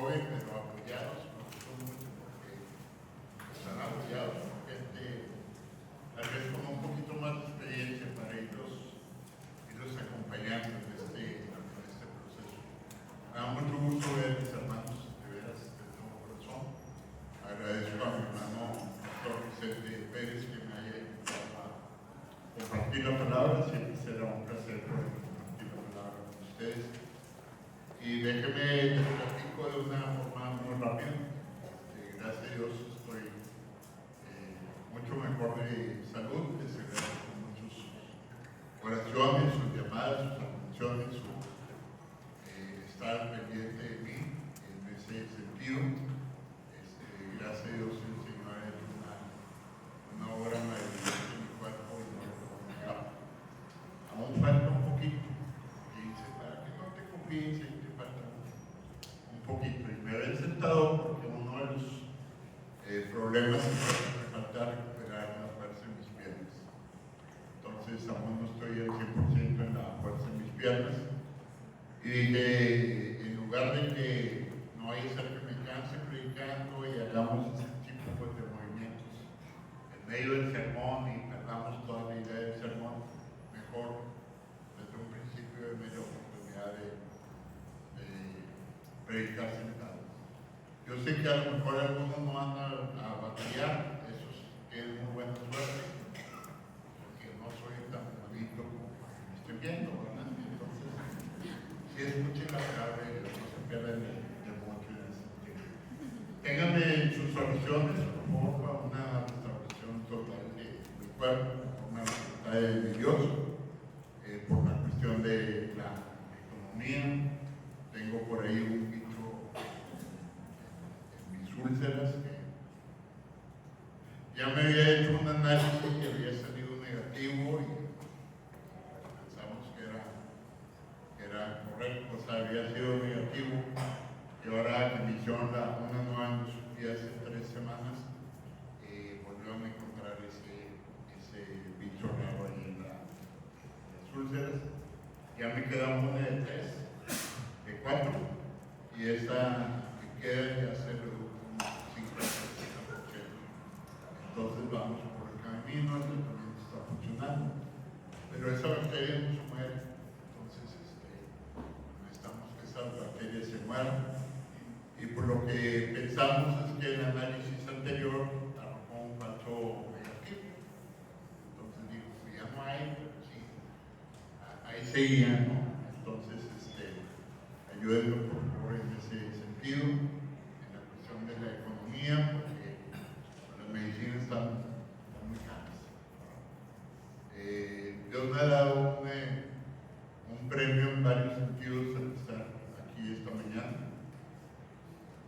joven, pero apoyados, me gustó mucho porque están apoyados por gente, tal vez con un poquito más de experiencia para irlos acompañando en este proceso. Me da mucho gusto ver a mis hermanos, de veras, de todo corazón. Agradezco a mi hermano Dr. Vicente Pérez que me haya invitado a compartir la palabra. Siempre será un placer poder compartir la palabra con ustedes. Y déjenme les platico de una forma muy rápida. Gracias a Dios estoy mucho mejor de salud. Les agradezco mucho sus oraciones, sus llamadas, sus atenciones, su estar pendiente de mí en ese sentido. Gracias a Dios el Señor ha hecho una obra maravillosa en mi cuerpo y no lo puedo negar. Aún falta un poquito. Y dice, para que no te confíes, te falta un poquito. Y me había sentado porque uno de los problemas es que me falta recuperar la fuerza en mis piernas. Entonces aún no estoy al 100% en la fuerza en mis piernas. Y dije, en lugar de que no vaya a ser que me canse predicando y hagamos ese tipo de movimientos en medio del sermón y perdamos toda la idea del sermón, mejor desde un principio de la oportunidad de predicar sentados. Yo sé que a lo mejor algunos no van a batallar, esos tienen muy buena suerte, porque no soy tan bonito como me estoy viendo, ¿verdad? Entonces, si escuchen la palabra de Dios, no se pierdan de mucho en ese sentido. Ténganme en sus oraciones, por favor, para una restauración total de mi cuerpo, por una voluntad de Dios, por la cuestión de la economía. Tengo por ahí un bicho en mis úlceras que ya me había hecho un análisis y había salido negativo y pensamos que era correcto, o sea, había sido negativo. Y ahora que me hicieron una nueva endoscopía hace 3 semanas, volvió a encontrar ese bicho raro ahí en las úlceras. Ya me queda una de 3, de 4, y esa que queda ya se redujo un 50%. Entonces vamos por el camino, el tratamiento está funcionando, pero esa bacteria no se muere. Entonces necesitamos que esa bacteria se muera. Y por lo que pensamos es que el análisis anterior arrojó un falso negativo. Entonces digo, pues ya no hay, pero sí, ahí seguía, ¿no? Entonces, ayúdenme por favor en ese sentido, en la cuestión de la economía, porque las medicinas están muy caras. Dios me ha dado un premio en varios sentidos al estar aquí esta mañana.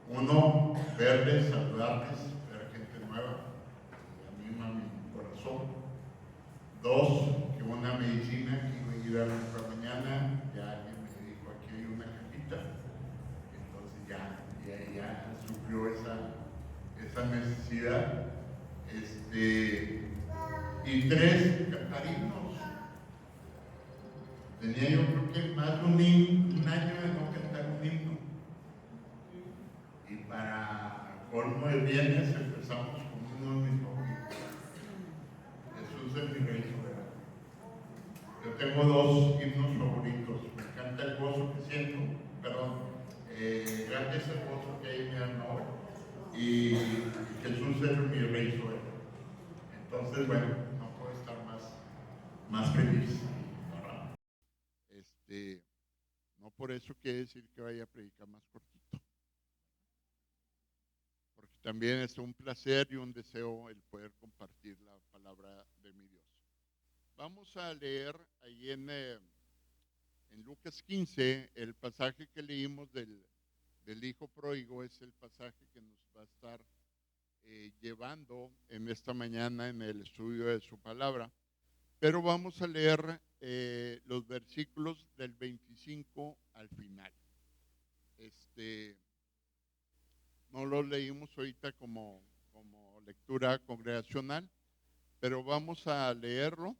Uno, verles, saludarles, ver gente nueva, anima mi corazón. 2, que una medicina que iba a ir a la otra mañana, ya alguien me dijo, aquí hay una cajita, entonces ya suplió esa necesidad. Y 3, cantar himnos. Tenía yo creo que más de un año de no cantar un himno. Y para colmo de bienes empezamos con uno de mis favoritos. Jesús es mi Rey soberano. Yo tengo 2 himnos favoritos. Me encanta el gozo que siento, grande es el gozo que hay en mi alma hoy. Y Jesús es mi Rey soberano. Entonces, bueno, no puedo estar más feliz. No por eso quiere decir que vaya a predicar más cortito. Porque también es un placer y un deseo el poder compartir la palabra de mi Dios. Vamos a leer ahí en Lucas 15, el pasaje que leímos del hijo pródigo es el pasaje que nos va a estar llevando en esta mañana en el estudio de su palabra. Pero vamos a leer los versículos del 25 al final. No lo leímos ahorita como lectura congregacional, pero vamos a leerlo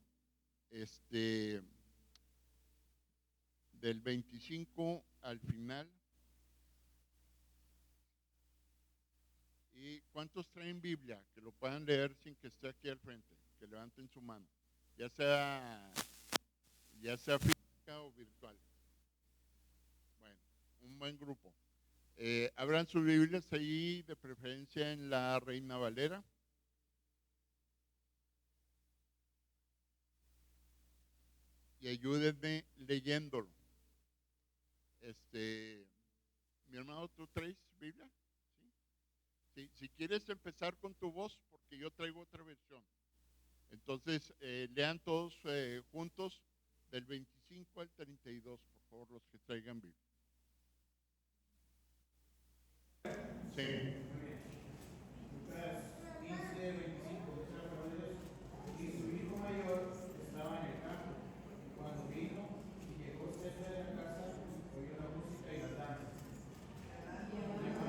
del 25 al final. ¿cuántos traen Biblia? Que lo puedan leer sin que esté aquí al frente. Que levanten su mano. Ya sea física o virtual. Bueno, un buen grupo. Abran sus Biblias ahí, de preferencia en la Reina Valera. Y ayúdenme leyéndolo. Mi hermano, ¿tú traes Biblia? ¿Sí? Sí, si quieres empezar con tu voz, porque yo traigo otra versión. Entonces, lean todos juntos del 25 al 32, por favor, los que traigan Biblia. Sí. Lucas 15, 25, y su hijo mayor estaba en el campo. Cuando vino y llegó cerca de la casa, oyó la música y las danzas. Muchas gracias.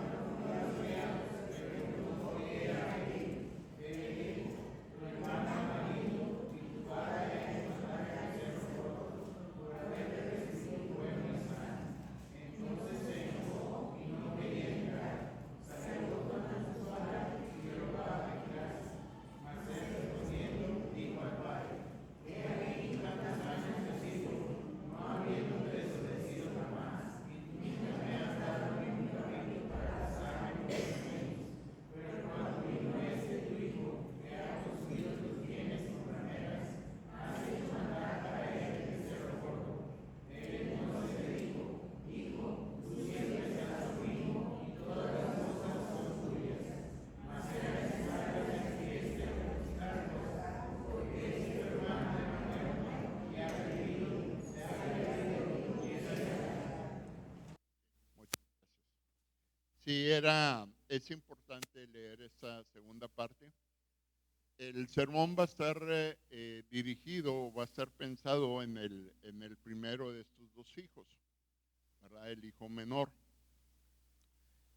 Sí, es importante leer esta segunda parte. El sermón va a estar dirigido, va a estar pensado en el primero de estos dos hijos, ¿verdad? El hijo menor.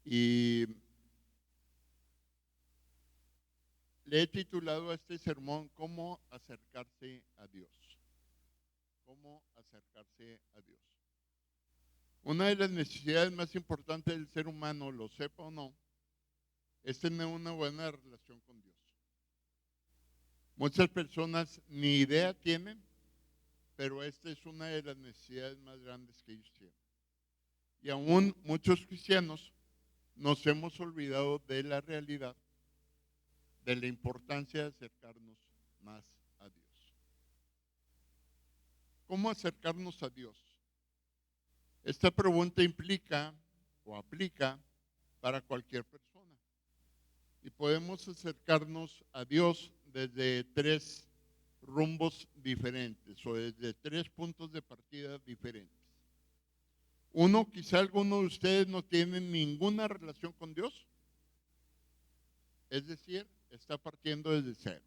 Y le he titulado a este sermón ¿Cómo acercarse a Dios? ¿Cómo acercarse a Dios? Una de las necesidades más importantes del ser humano, lo sepa o no, es tener una buena relación con Dios. Muchas personas ni idea tienen, pero esta es una de las necesidades más grandes que ellos tienen. Y aún muchos cristianos nos hemos olvidado de la realidad, de la importancia de acercarnos más a Dios. ¿Cómo acercarnos a Dios? Esta pregunta implica o aplica para cualquier persona. Y podemos acercarnos a Dios desde tres rumbos diferentes o desde tres puntos de partida diferentes. Uno, quizá alguno de ustedes no tiene ninguna relación con Dios, es decir, está partiendo desde cero,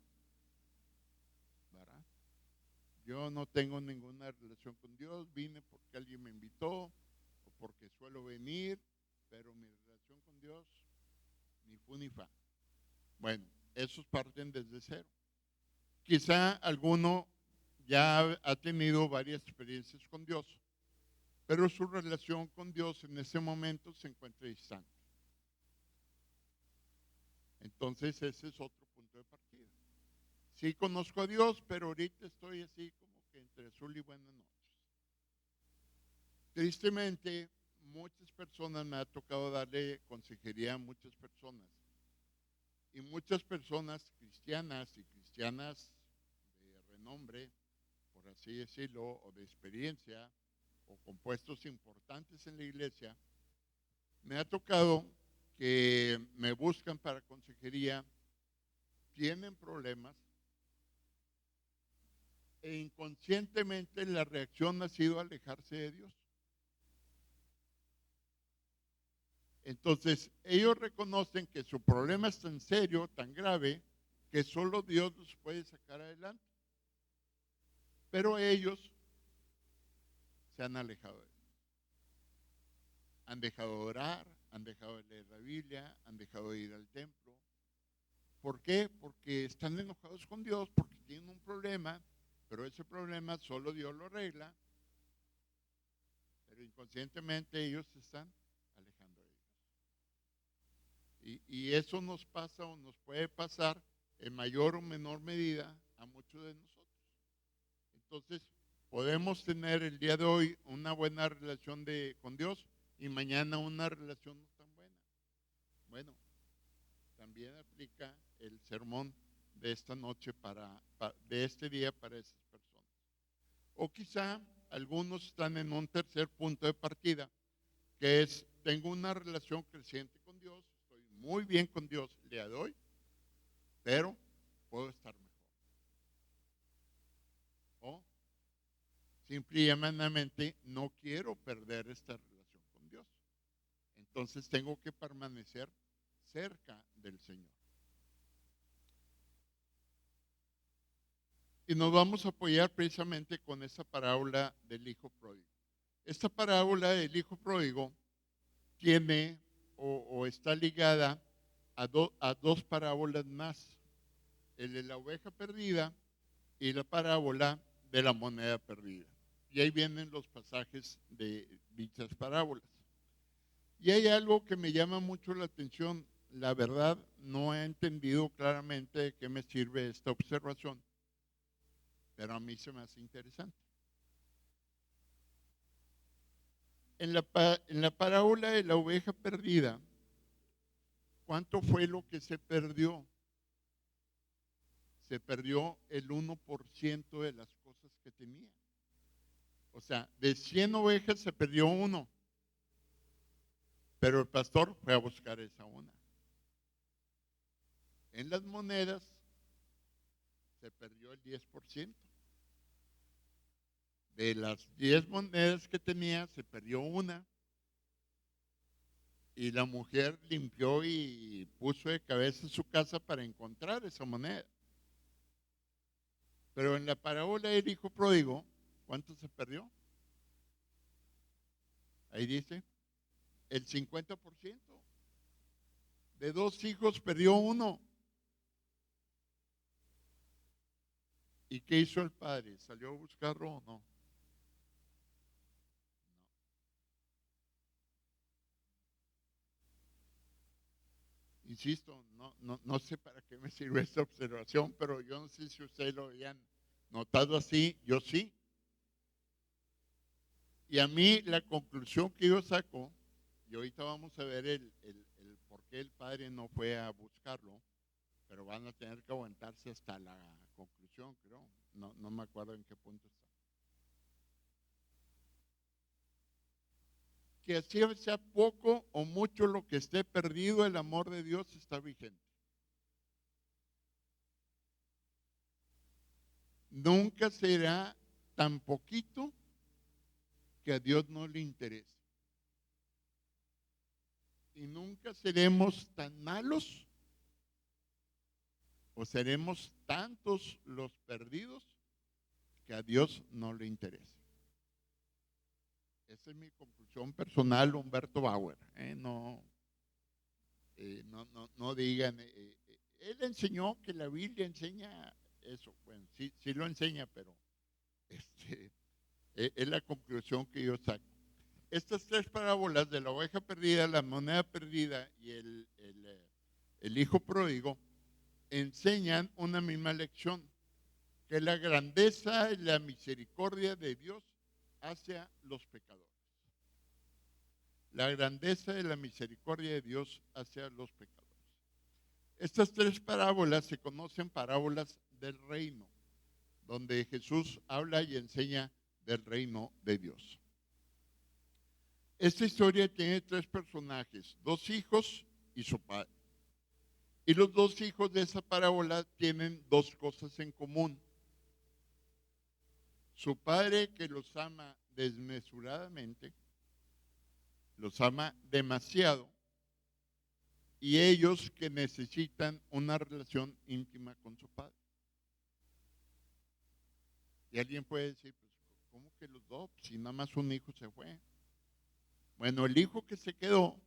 ¿verdad? Yo no tengo ninguna relación con Dios, vine porque alguien me invitó o porque suelo venir, pero mi relación con Dios ni fu ni fa. Bueno, esos parten desde cero. Quizá alguno ya ha tenido varias experiencias con Dios, pero su relación con Dios en ese momento se encuentra distante. Entonces ese es otro punto de partida. Sí conozco a Dios, pero ahorita estoy así como que entre azul y buenas noches. Tristemente, muchas personas me ha tocado darle consejería a muchas personas. Y muchas personas cristianas y cristianas de renombre, por así decirlo, o de experiencia, o con puestos importantes en la iglesia, me ha tocado que me buscan para consejería, tienen problemas e inconscientemente la reacción ha sido alejarse de Dios. Entonces, ellos reconocen que su problema es tan serio, tan grave, que solo Dios los puede sacar adelante. Pero ellos se han alejado de Él. Han dejado de orar, han dejado de leer la Biblia, han dejado de ir al templo. ¿Por qué? Porque están enojados con Dios, porque tienen un problema, pero ese problema solo Dios lo arregla, pero inconscientemente ellos se están alejando de Dios. Y eso nos pasa o nos puede pasar en mayor o menor medida a muchos de nosotros. Entonces, podemos tener el día de hoy una buena relación con Dios y mañana una relación no tan buena. Bueno, también aplica el sermón de esta noche de este día para esas personas. O quizá algunos están en un tercer punto de partida, que es, tengo una relación creciente con Dios, estoy muy bien con Dios el día de hoy, pero puedo estar mejor. O simple y llanamente no quiero perder esta relación con Dios. Entonces tengo que permanecer cerca del Señor. Y nos vamos a apoyar precisamente con esa parábola del hijo pródigo. Esta parábola del hijo pródigo tiene o está ligada a dos parábolas más. El de la oveja perdida y la parábola de la moneda perdida. Y ahí vienen los pasajes de dichas parábolas. Y hay algo que me llama mucho la atención. La verdad, no he entendido claramente de qué me sirve esta observación, pero a mí se me hace interesante. En la parábola de la oveja perdida, ¿cuánto fue lo que se perdió? Se perdió el 1% de las cosas que tenía. O sea, de 100 ovejas se perdió uno, pero el pastor fue a buscar esa una. En las monedas se perdió el 10%. De las 10 monedas que tenía, se perdió una. Y la mujer limpió y puso de cabeza su casa para encontrar esa moneda. Pero en la parábola del hijo pródigo, ¿cuánto se perdió? Ahí dice, el 50%. De 2 hijos perdió uno. ¿Y qué hizo el padre? ¿Salió a buscarlo o no? Insisto, no sé para qué me sirve esta observación, pero yo no sé si ustedes lo habían notado así, yo sí. Y a mí la conclusión que yo saco, y ahorita vamos a ver el por qué el padre no fue a buscarlo, pero van a tener que aguantarse hasta la conclusión, creo. No me acuerdo en qué punto está. Que así sea poco o mucho lo que esté perdido, el amor de Dios está vigente. Nunca será tan poquito que a Dios no le interese. Y nunca seremos tan malos o seremos tantos los perdidos que a Dios no le interesa. Esa es mi conclusión personal, Humberto Bauer. No digan, él enseñó que la Biblia enseña eso. Bueno, sí lo enseña, pero es la conclusión que yo saco. Estas 3 parábolas de la oveja perdida, la moneda perdida y el hijo pródigo enseñan una misma lección, que la grandeza y la misericordia de Dios hacia los pecadores. La grandeza y la misericordia de Dios hacia los pecadores. Estas 3 parábolas se conocen parábolas del reino, donde Jesús habla y enseña del reino de Dios. Esta historia tiene 3 personajes, 2 hijos y su padre. Y los 2 hijos de esa parábola tienen 2 cosas en común. Su padre, que los ama desmesuradamente, los ama demasiado, y ellos que necesitan una relación íntima con su padre. Y alguien puede decir, pues, ¿cómo que los 2? Si nada más un hijo se fue. Bueno, el hijo que se quedó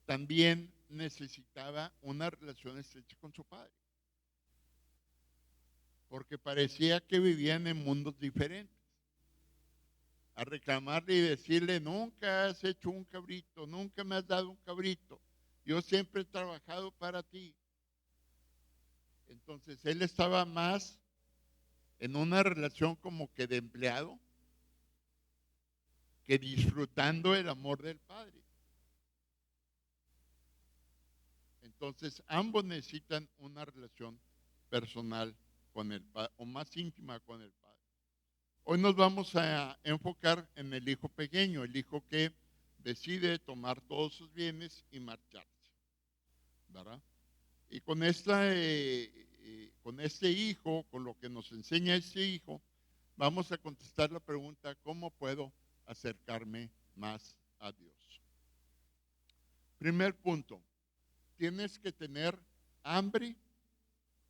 también necesitaba una relación estrecha con su padre, porque parecía que vivían en mundos diferentes. A reclamarle y decirle, nunca has hecho un cabrito, nunca me has dado un cabrito. yo siempre he trabajado para ti. Entonces él estaba más en una relación como que de empleado que disfrutando el amor del Padre. Entonces ambos necesitan una relación personal con el Padre, o más íntima con el Padre. Hoy nos vamos a enfocar en el hijo pequeño, el hijo que decide tomar todos sus bienes y marcharse, ¿verdad? Y con este hijo, con lo que nos enseña este hijo, vamos a contestar la pregunta: ¿cómo puedo acercarme más a Dios? Primer punto, tienes que tener hambre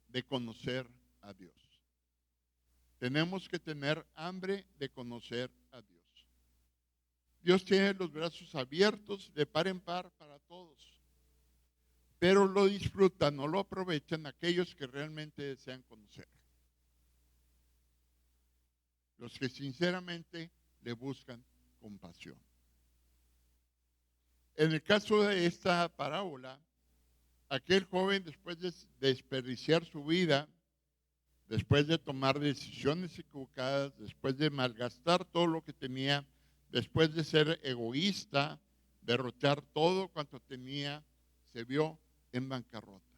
de conocer a Dios. Tenemos que tener hambre de conocer a Dios. Dios tiene los brazos abiertos de par en par para todos, pero lo disfrutan, no lo aprovechan aquellos que realmente desean conocer. Los que sinceramente le buscan con pasión. En el caso de esta parábola, aquel joven, después de desperdiciar su vida, después de tomar decisiones equivocadas, después de malgastar todo lo que tenía, después de ser egoísta, derrochar todo cuanto tenía, se vio en bancarrota.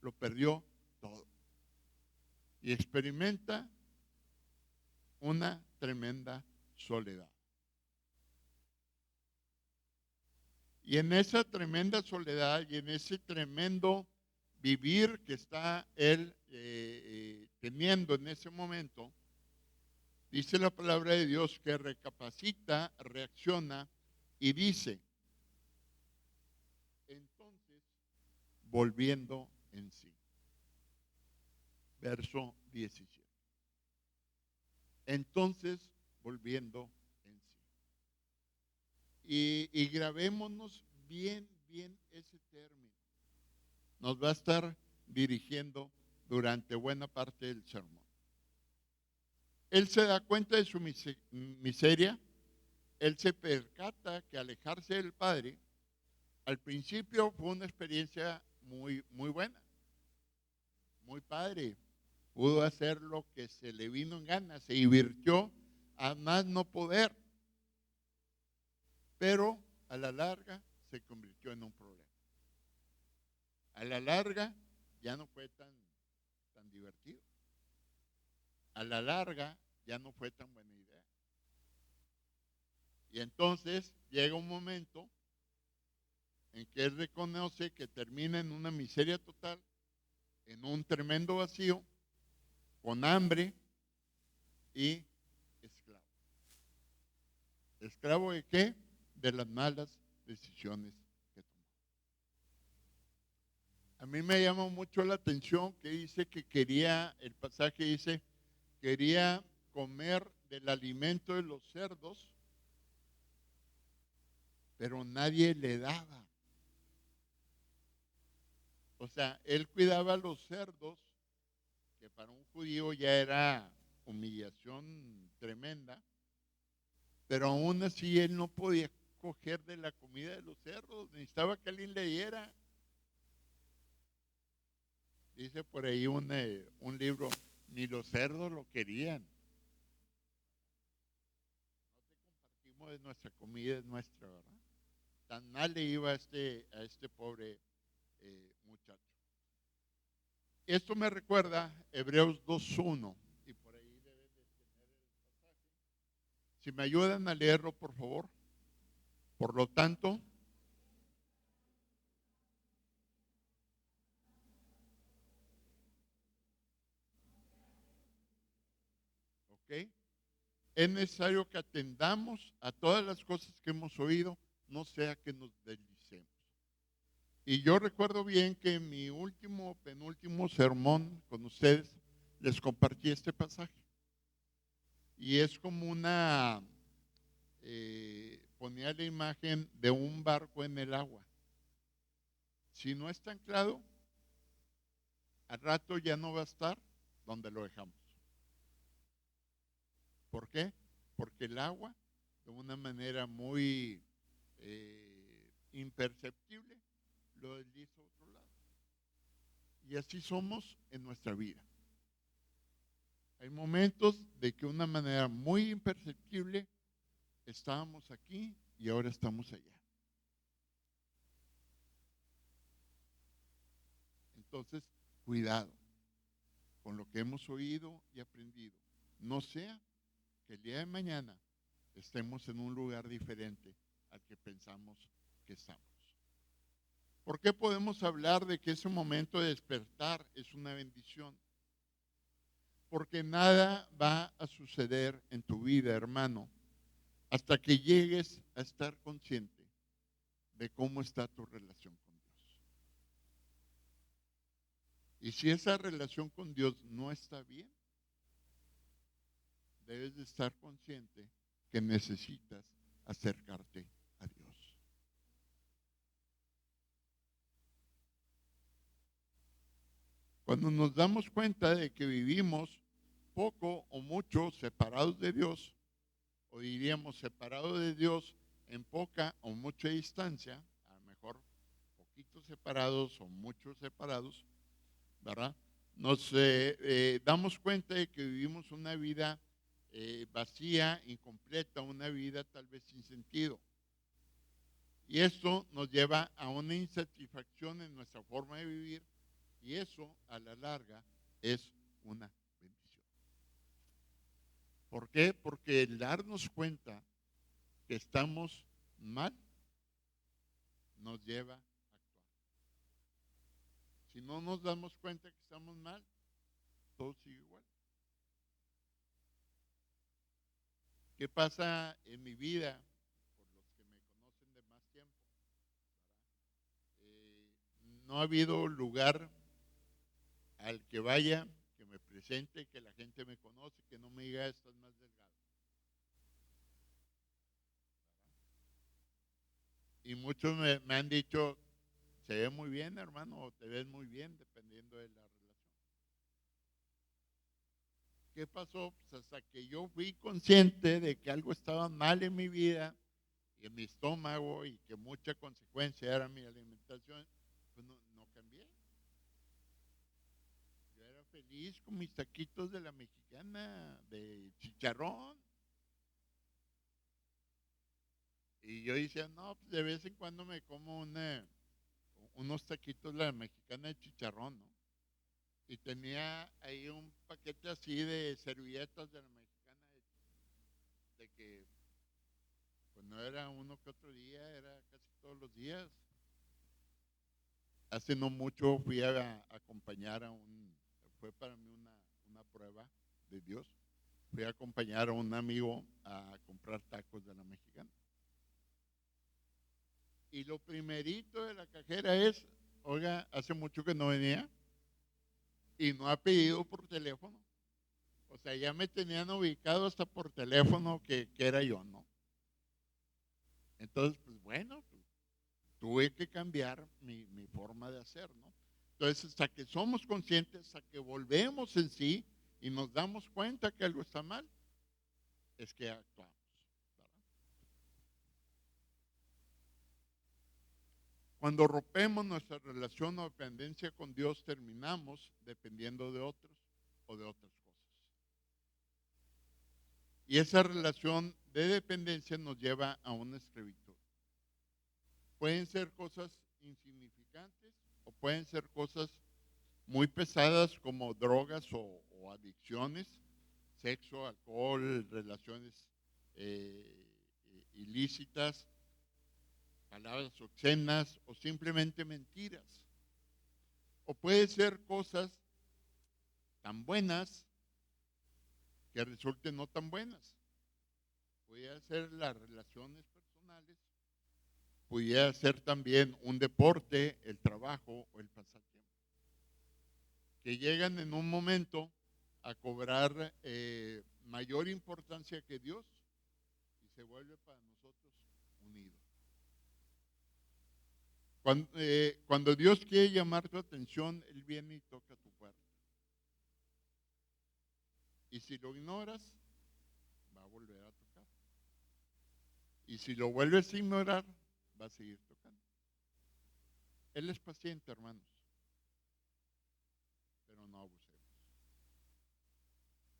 Lo perdió todo. Y experimenta una tremenda soledad. Y en esa tremenda soledad y en ese tremendo vivir que está él teniendo en ese momento, dice la palabra de Dios que recapacita, reacciona y dice, entonces, volviendo en sí. Verso 17. Entonces, volviendo en sí. Y grabémonos bien ese término. Nos va a estar dirigiendo durante buena parte del sermón. Él se da cuenta de su miseria, él se percata que alejarse del Padre, al principio fue una experiencia muy buena, muy padre. Pudo hacer lo que se le vino en gana, se divirtió a más no poder, pero a la larga se convirtió en un problema. A la larga ya no fue tan divertido. A la larga ya no fue tan buena idea. Y entonces llega un momento en que él reconoce que termina en una miseria total, en un tremendo vacío, con hambre y esclavo. ¿Esclavo de qué? De las malas decisiones que tomó. A mí me llama mucho la atención que dice que quería, el pasaje dice, quería comer del alimento de los cerdos, pero nadie le daba. O sea, él cuidaba a los cerdos, que para un judío ya era humillación tremenda, pero aún así él no podía coger de la comida de los cerdos, necesitaba que alguien le diera. Dice por ahí un libro, ni los cerdos lo querían. No te compartimos de nuestra comida, es nuestra, ¿verdad? Tan mal le iba a este pobre muchacho. Esto me recuerda Hebreos 2:1, y por ahí deben de tener el pasaje. Si me ayudan a leerlo, por favor. Por lo tanto, ¿ok? Es necesario que atendamos a todas las cosas que hemos oído, no sea que nos deslicemos. Y yo recuerdo bien que en mi penúltimo sermón con ustedes les compartí este pasaje. Y es como ponía la imagen de un barco en el agua. Si no está anclado, al rato ya no va a estar donde lo dejamos. ¿Por qué? Porque el agua, de una manera muy imperceptible, lo deslizo a otro lado. Y así somos en nuestra vida. Hay momentos de que de una manera muy imperceptible estábamos aquí y ahora estamos allá. Entonces, cuidado con lo que hemos oído y aprendido. No sea que el día de mañana estemos en un lugar diferente al que pensamos que estamos. ¿Por qué podemos hablar de que ese momento de despertar es una bendición? Porque nada va a suceder en tu vida, hermano, hasta que llegues a estar consciente de cómo está tu relación con Dios. Y si esa relación con Dios no está bien, debes de estar consciente que necesitas acercarte a Dios. Cuando nos damos cuenta de que vivimos poco o mucho separados de Dios, o diríamos separados de Dios en poca o mucha distancia, a lo mejor poquitos separados o muchos separados, ¿verdad? Nos damos cuenta de que vivimos una vida vacía, incompleta, una vida tal vez sin sentido. Y esto nos lleva a una insatisfacción en nuestra forma de vivir y eso a la larga es una bendición. ¿Por qué? Porque el darnos cuenta que estamos mal nos lleva a actuar. Si no nos damos cuenta que estamos mal, todo sigue igual. ¿Qué pasa en mi vida? Por los que me conocen de más tiempo, no ha habido lugar al que vaya, que me presente, que la gente me conoce, que no me diga estás más delgado. Y muchos me han dicho, se ve muy bien, hermano, o te ves muy bien, dependiendo de la relación. ¿Qué pasó? Pues hasta que yo fui consciente de que algo estaba mal en mi vida y en mi estómago y que mucha consecuencia era mi alimentación, pues no cambié. Yo era feliz con mis taquitos de la mexicana, de chicharrón. Y yo decía, no, pues de vez en cuando me como unos taquitos de la mexicana de chicharrón, ¿no? Y tenía ahí un paquete así de servilletas de la mexicana de que pues no era uno que otro día, era casi todos los días. Hace no mucho fui a acompañar fue para mí una prueba de Dios. Fui a acompañar a un amigo a comprar tacos de la mexicana. Y lo primerito de la cajera es, oiga, hace mucho que no venía y no ha pedido por teléfono. O sea, ya me tenían ubicado hasta por teléfono que era yo, ¿no? Entonces, pues bueno, pues, tuve que cambiar mi forma de hacer, ¿no? Entonces, hasta que somos conscientes, hasta que volvemos en sí y nos damos cuenta que algo está mal, es que actuamos, ¿verdad? Cuando rompemos nuestra relación o dependencia con Dios, terminamos dependiendo de otros o de otras cosas. Y esa relación de dependencia nos lleva a una esclavitud. Pueden ser cosas insignificantes o pueden ser cosas muy pesadas como drogas o adicciones, sexo, alcohol, relaciones ilícitas, palabras obscenas o simplemente mentiras. O puede ser cosas tan buenas que resulten no tan buenas. Puede ser las relaciones personales, pudiera ser también un deporte, el trabajo o el pasatiempo, que llegan en un momento a cobrar mayor importancia que Dios y se vuelve para nosotros un ídolo. Cuando Dios quiere llamar tu atención, Él viene y toca tu puerta. Y si lo ignoras, va a volver a tocar. Y si lo vuelves a ignorar, va a seguir tocando. Él es paciente, hermanos, pero no abusemos.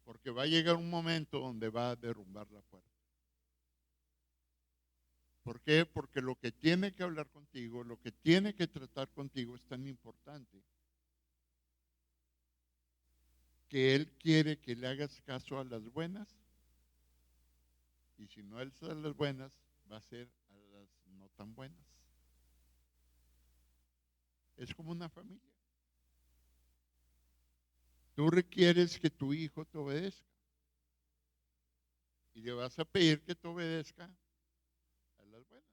Porque va a llegar un momento donde va a derrumbar la puerta. ¿Por qué? Porque lo que tiene que hablar contigo, lo que tiene que tratar contigo es tan importante que Él quiere que le hagas caso a las buenas, y si no es a las buenas, va a ser a las no tan buenas. Es como una familia. Tú requieres que tu hijo te obedezca y le vas a pedir que te obedezca a las buenas.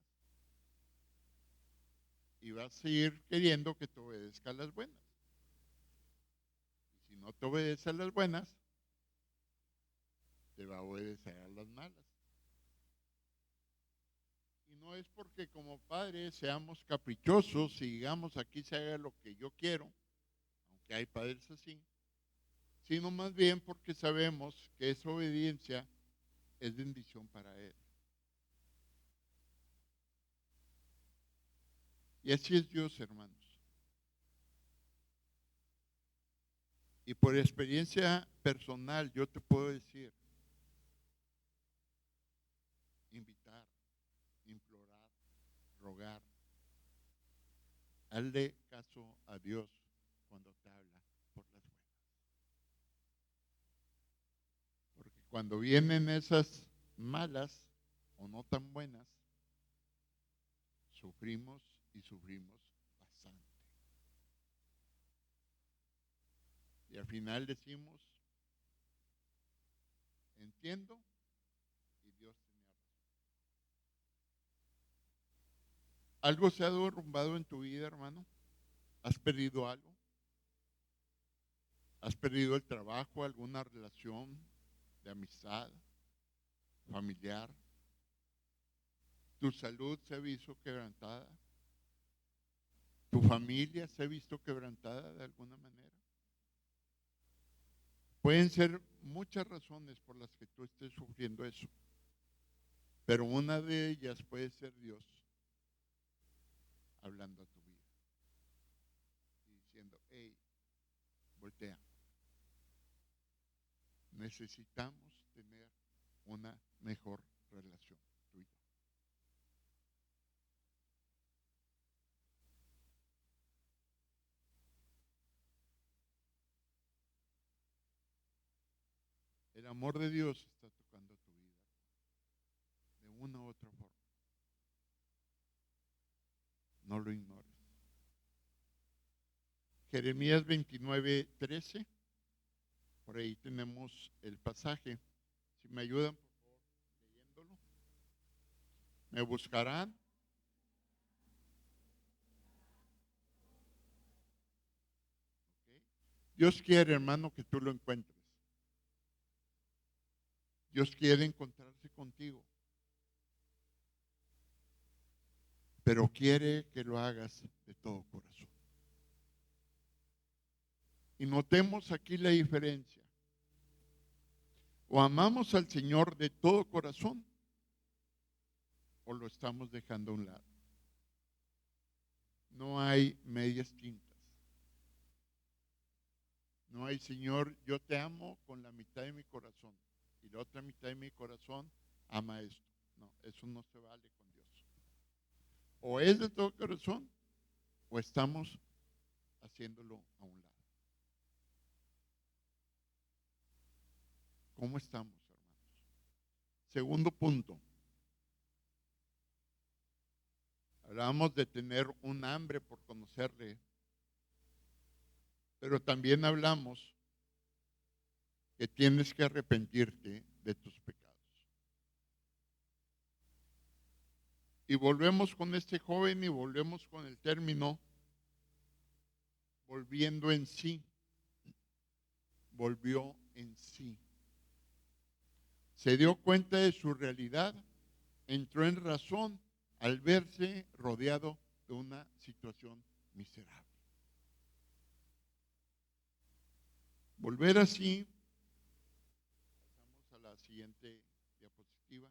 Y vas a seguir queriendo que te obedezca a las buenas. Y si no te obedece a las buenas, te va a obedecer a las malas. Y no es porque como padres seamos caprichosos y digamos aquí se haga lo que yo quiero, aunque hay padres así, sino más bien porque sabemos que esa obediencia es bendición para Él. Y así es Dios, hermanos. Y por experiencia personal yo te puedo decir, invitar, implorar, rogar, hazle caso a Dios cuando te habla por las buenas. Porque cuando vienen esas malas o no tan buenas, sufrimos y sufrimos bastante. Y al final decimos, entiendo y Dios tenía razón. ¿Algo se ha derrumbado en tu vida, hermano? ¿Has perdido algo? ¿Has perdido el trabajo, alguna relación de amistad, familiar? ¿Tu salud se ha visto quebrantada? ¿Tu familia se ha visto quebrantada de alguna manera? Pueden ser muchas razones por las que tú estés sufriendo eso, pero una de ellas puede ser Dios hablando a tu vida y diciendo, hey, voltea. Necesitamos tener una mejor relación tú y yo. El amor de Dios está tocando tu vida de una u otra forma. No lo ignores. Jeremías 29:13. Por ahí tenemos el pasaje. Si me ayudan, por favor, leyéndolo. Me buscarán. ¿Okay? Dios quiere, hermano, que tú lo encuentres. Dios quiere encontrarse contigo. Pero quiere que lo hagas de todo corazón. Y notemos aquí la diferencia. O amamos al Señor de todo corazón o lo estamos dejando a un lado. No hay medias tintas. No hay, Señor, yo te amo con la mitad de mi corazón y la otra mitad de mi corazón ama esto. No, eso no se vale con Dios. O es de todo corazón o estamos haciéndolo a un lado. ¿Cómo estamos, hermanos? Segundo punto. Hablamos de tener un hambre por conocerle, pero también hablamos que tienes que arrepentirte de tus pecados. Y volvemos con este joven y volvemos con el término volviendo en sí. Volvió en sí. Se dio cuenta de su realidad, entró en razón al verse rodeado de una situación miserable. Volver así, pasamos a la siguiente diapositiva.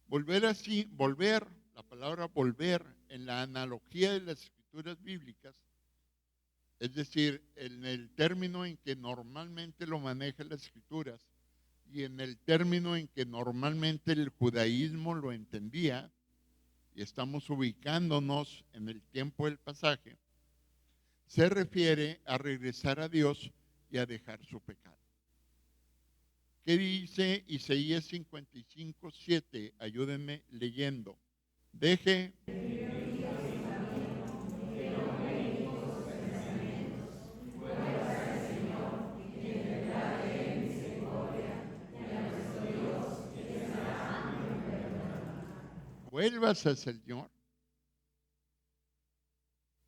Volver así, volver, la palabra volver en la analogía de las escrituras bíblicas, es decir, en el término en que normalmente lo maneja las escrituras y en el término en que normalmente el judaísmo lo entendía, y estamos ubicándonos en el tiempo del pasaje, se refiere a regresar a Dios y a dejar su pecado. ¿Qué dice Isaías 55:7? Ayúdenme leyendo. Deje vuelvas al Señor,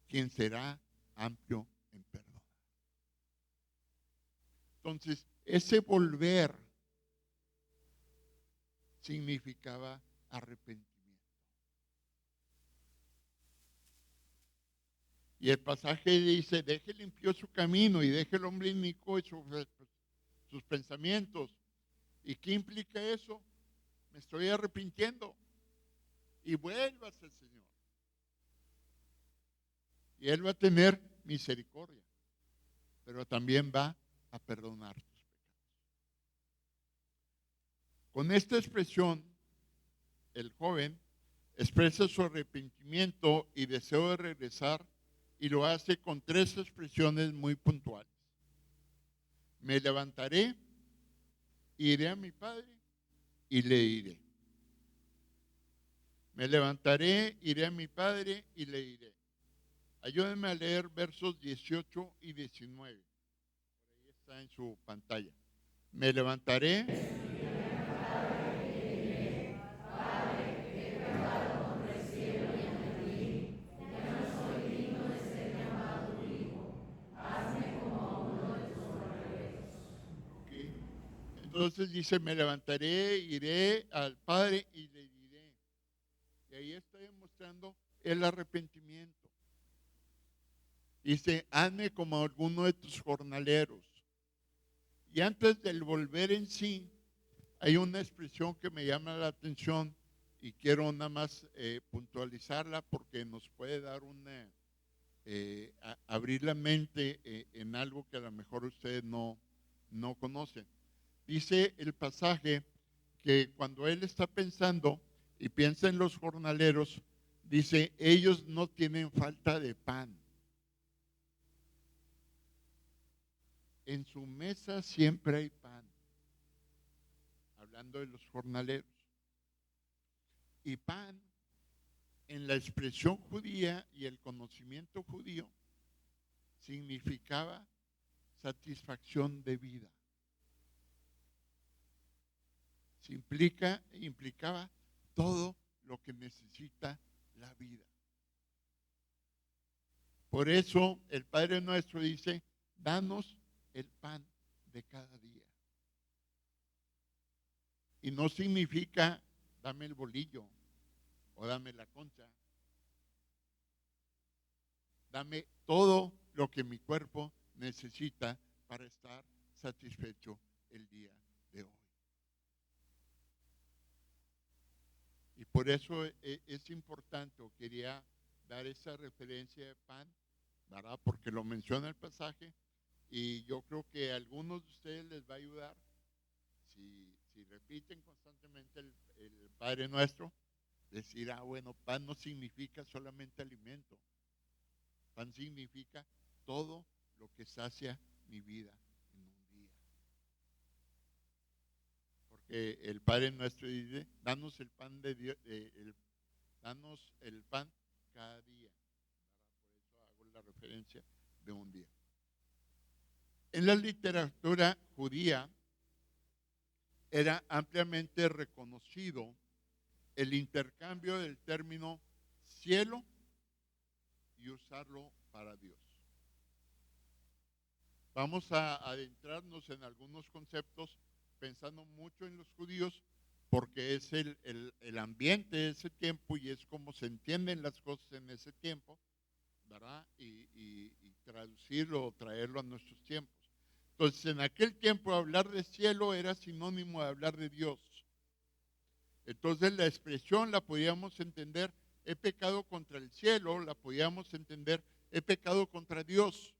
quien será amplio en perdón. Entonces, ese volver significaba arrepentimiento. Y el pasaje dice, deje limpio su camino y deje el hombre inicuo y sus pensamientos. ¿Y qué implica eso? Me estoy arrepintiendo. Y vuelvas al Señor. Y Él va a tener misericordia, pero también va a perdonar tus pecados. Con esta expresión, el joven expresa su arrepentimiento y deseo de regresar, y lo hace con 3 expresiones muy puntuales. Me levantaré, iré a mi padre y le diré. Me levantaré, iré a mi padre y le diré. Ayúdenme a leer versos 18 y 19. Por ahí está en su pantalla. Me levantaré. Okay. Entonces dice, me levantaré, iré al Padre y le diré. Y ahí está demostrando el arrepentimiento. Dice, hazme como alguno de tus jornaleros. Y antes del volver en sí, hay una expresión que me llama la atención y quiero nada más puntualizarla porque nos puede dar abrir la mente en algo que a lo mejor ustedes no conocen. Dice el pasaje que cuando él está pensando y piensa en los jornaleros, dice, ellos no tienen falta de pan. En su mesa siempre hay pan. Hablando de los jornaleros. Y pan, en la expresión judía y el conocimiento judío, significaba satisfacción de vida. Implicaba todo lo que necesita la vida. Por eso el Padre Nuestro dice, danos el pan de cada día. Y no significa, dame el bolillo o dame la concha. Dame todo lo que mi cuerpo necesita para estar satisfecho el día de hoy. Y por eso es importante, o quería dar esa referencia de pan, ¿verdad? Porque lo menciona el pasaje y yo creo que a algunos de ustedes les va a ayudar si repiten constantemente el Padre Nuestro, decir, bueno, pan no significa solamente alimento, pan significa todo lo que sacia mi vida en un día. Porque el Padre Nuestro dice, danos el pan de Dios, danos el pan cada día. Por eso hago la referencia de un día. En la literatura judía era ampliamente reconocido el intercambio del término cielo y usarlo para Dios. Vamos a adentrarnos en algunos conceptos pensando mucho en los judíos porque es el ambiente de ese tiempo y es como se entienden las cosas en ese tiempo, ¿verdad? Y traducirlo o traerlo a nuestros tiempos. Entonces, en aquel tiempo hablar de cielo era sinónimo de hablar de Dios. Entonces, la expresión la podíamos entender he pecado contra el cielo, la podíamos entender, he pecado contra Dios.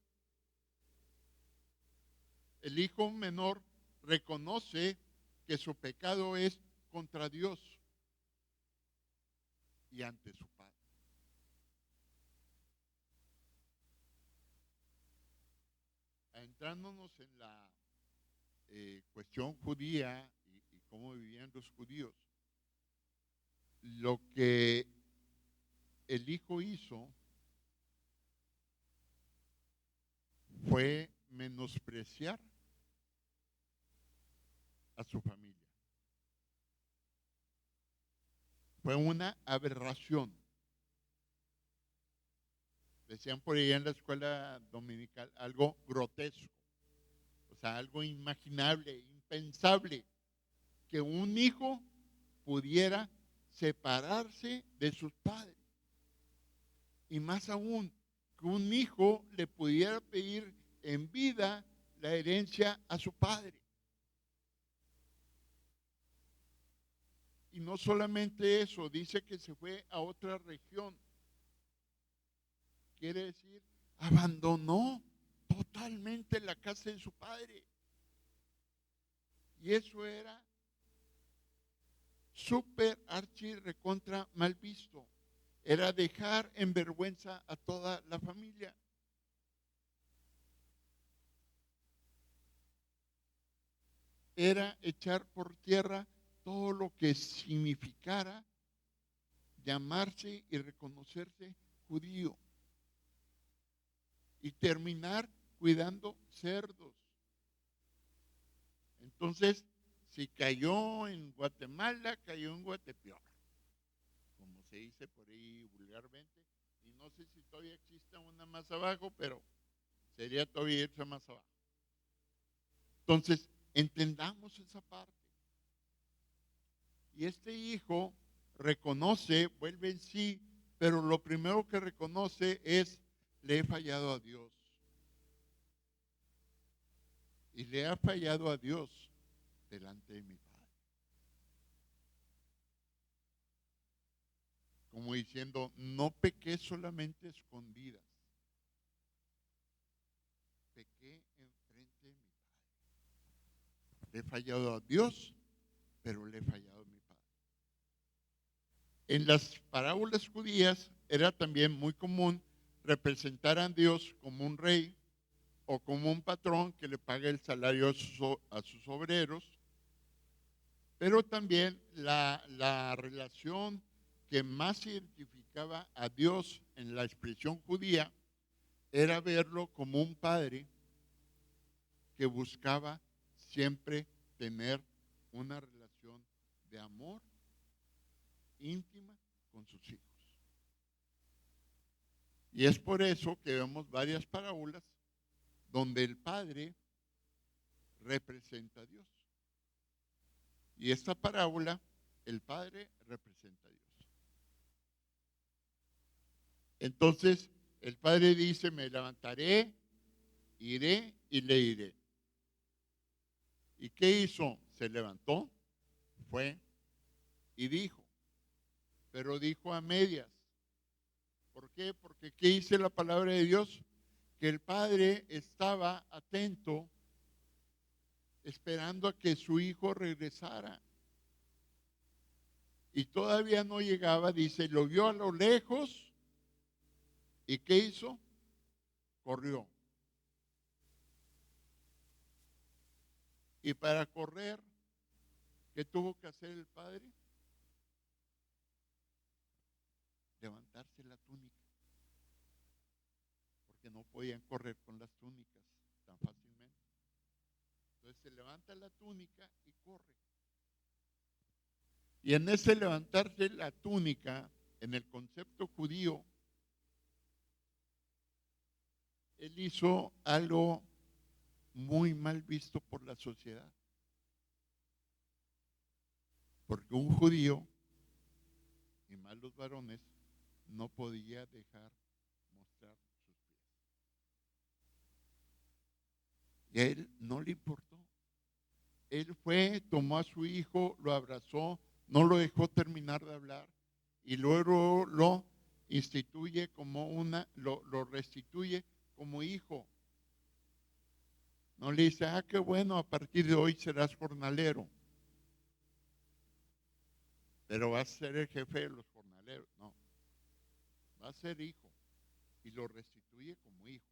El hijo menor reconoce que su pecado es contra Dios y ante su padre. Entrándonos en la cuestión judía y cómo vivían los judíos, lo que el hijo hizo fue menospreciar a su familia. Fue una aberración. Decían por ahí en la escuela dominical, algo grotesco, o sea, algo inimaginable, impensable, que un hijo pudiera separarse de sus padres. Y más aún, que un hijo le pudiera pedir en vida la herencia a su padre. Y no solamente eso, dice que se fue a otra región. Quiere decir, abandonó totalmente la casa de su padre. Y eso era súper archi recontra mal visto. Era dejar en vergüenza a toda la familia. Era echar por tierra todo lo que significara llamarse y reconocerse judío. Y terminar cuidando cerdos. Entonces, si cayó en Guatemala, cayó en Guatepeor, como se dice por ahí vulgarmente, y no sé si todavía existe una más abajo, pero sería todavía irse más abajo. Entonces, entendamos esa parte. Y este hijo reconoce, vuelve en sí, pero lo primero que reconoce es, le he fallado a Dios. Y le ha fallado a Dios delante de mi padre. Como diciendo, no pequé solamente escondidas, pequé enfrente de mi padre. Le he fallado a Dios, pero le he fallado a mi padre. En las parábolas judías era también muy común representar a Dios como un rey o como un patrón que le paga el salario a sus obreros, pero también la relación que más identificaba a Dios en la expresión judía era verlo como un padre que buscaba siempre tener una relación de amor íntima con sus hijos. Y es por eso que vemos varias parábolas donde el padre representa a Dios. Y esta parábola, el padre representa a Dios. Entonces, el padre dice, me levantaré, iré y le iré. ¿Y qué hizo? Se levantó, fue y dijo, pero dijo a medias. ¿Por qué? Porque ¿qué dice la palabra de Dios? Que el padre estaba atento, esperando a que su hijo regresara. Y todavía no llegaba, dice, lo vio a lo lejos. ¿Y qué hizo? Corrió. Y para correr, ¿qué tuvo que hacer el padre? Levantarse la túnica. Porque no podían correr con las túnicas tan fácilmente. Entonces se levanta la túnica y corre. Y en ese levantarse la túnica, en el concepto judío, él hizo algo muy mal visto por la sociedad. Porque un judío, y más los varones, no podía dejar mostrar sus pies. Y a él no le importó. Él fue, tomó a su hijo, lo abrazó, no lo dejó terminar de hablar y luego lo instituye como lo restituye como hijo. No le dice, qué bueno, a partir de hoy serás jornalero, pero vas a ser el jefe de los jornaleros. No, va a ser hijo y lo restituye como hijo.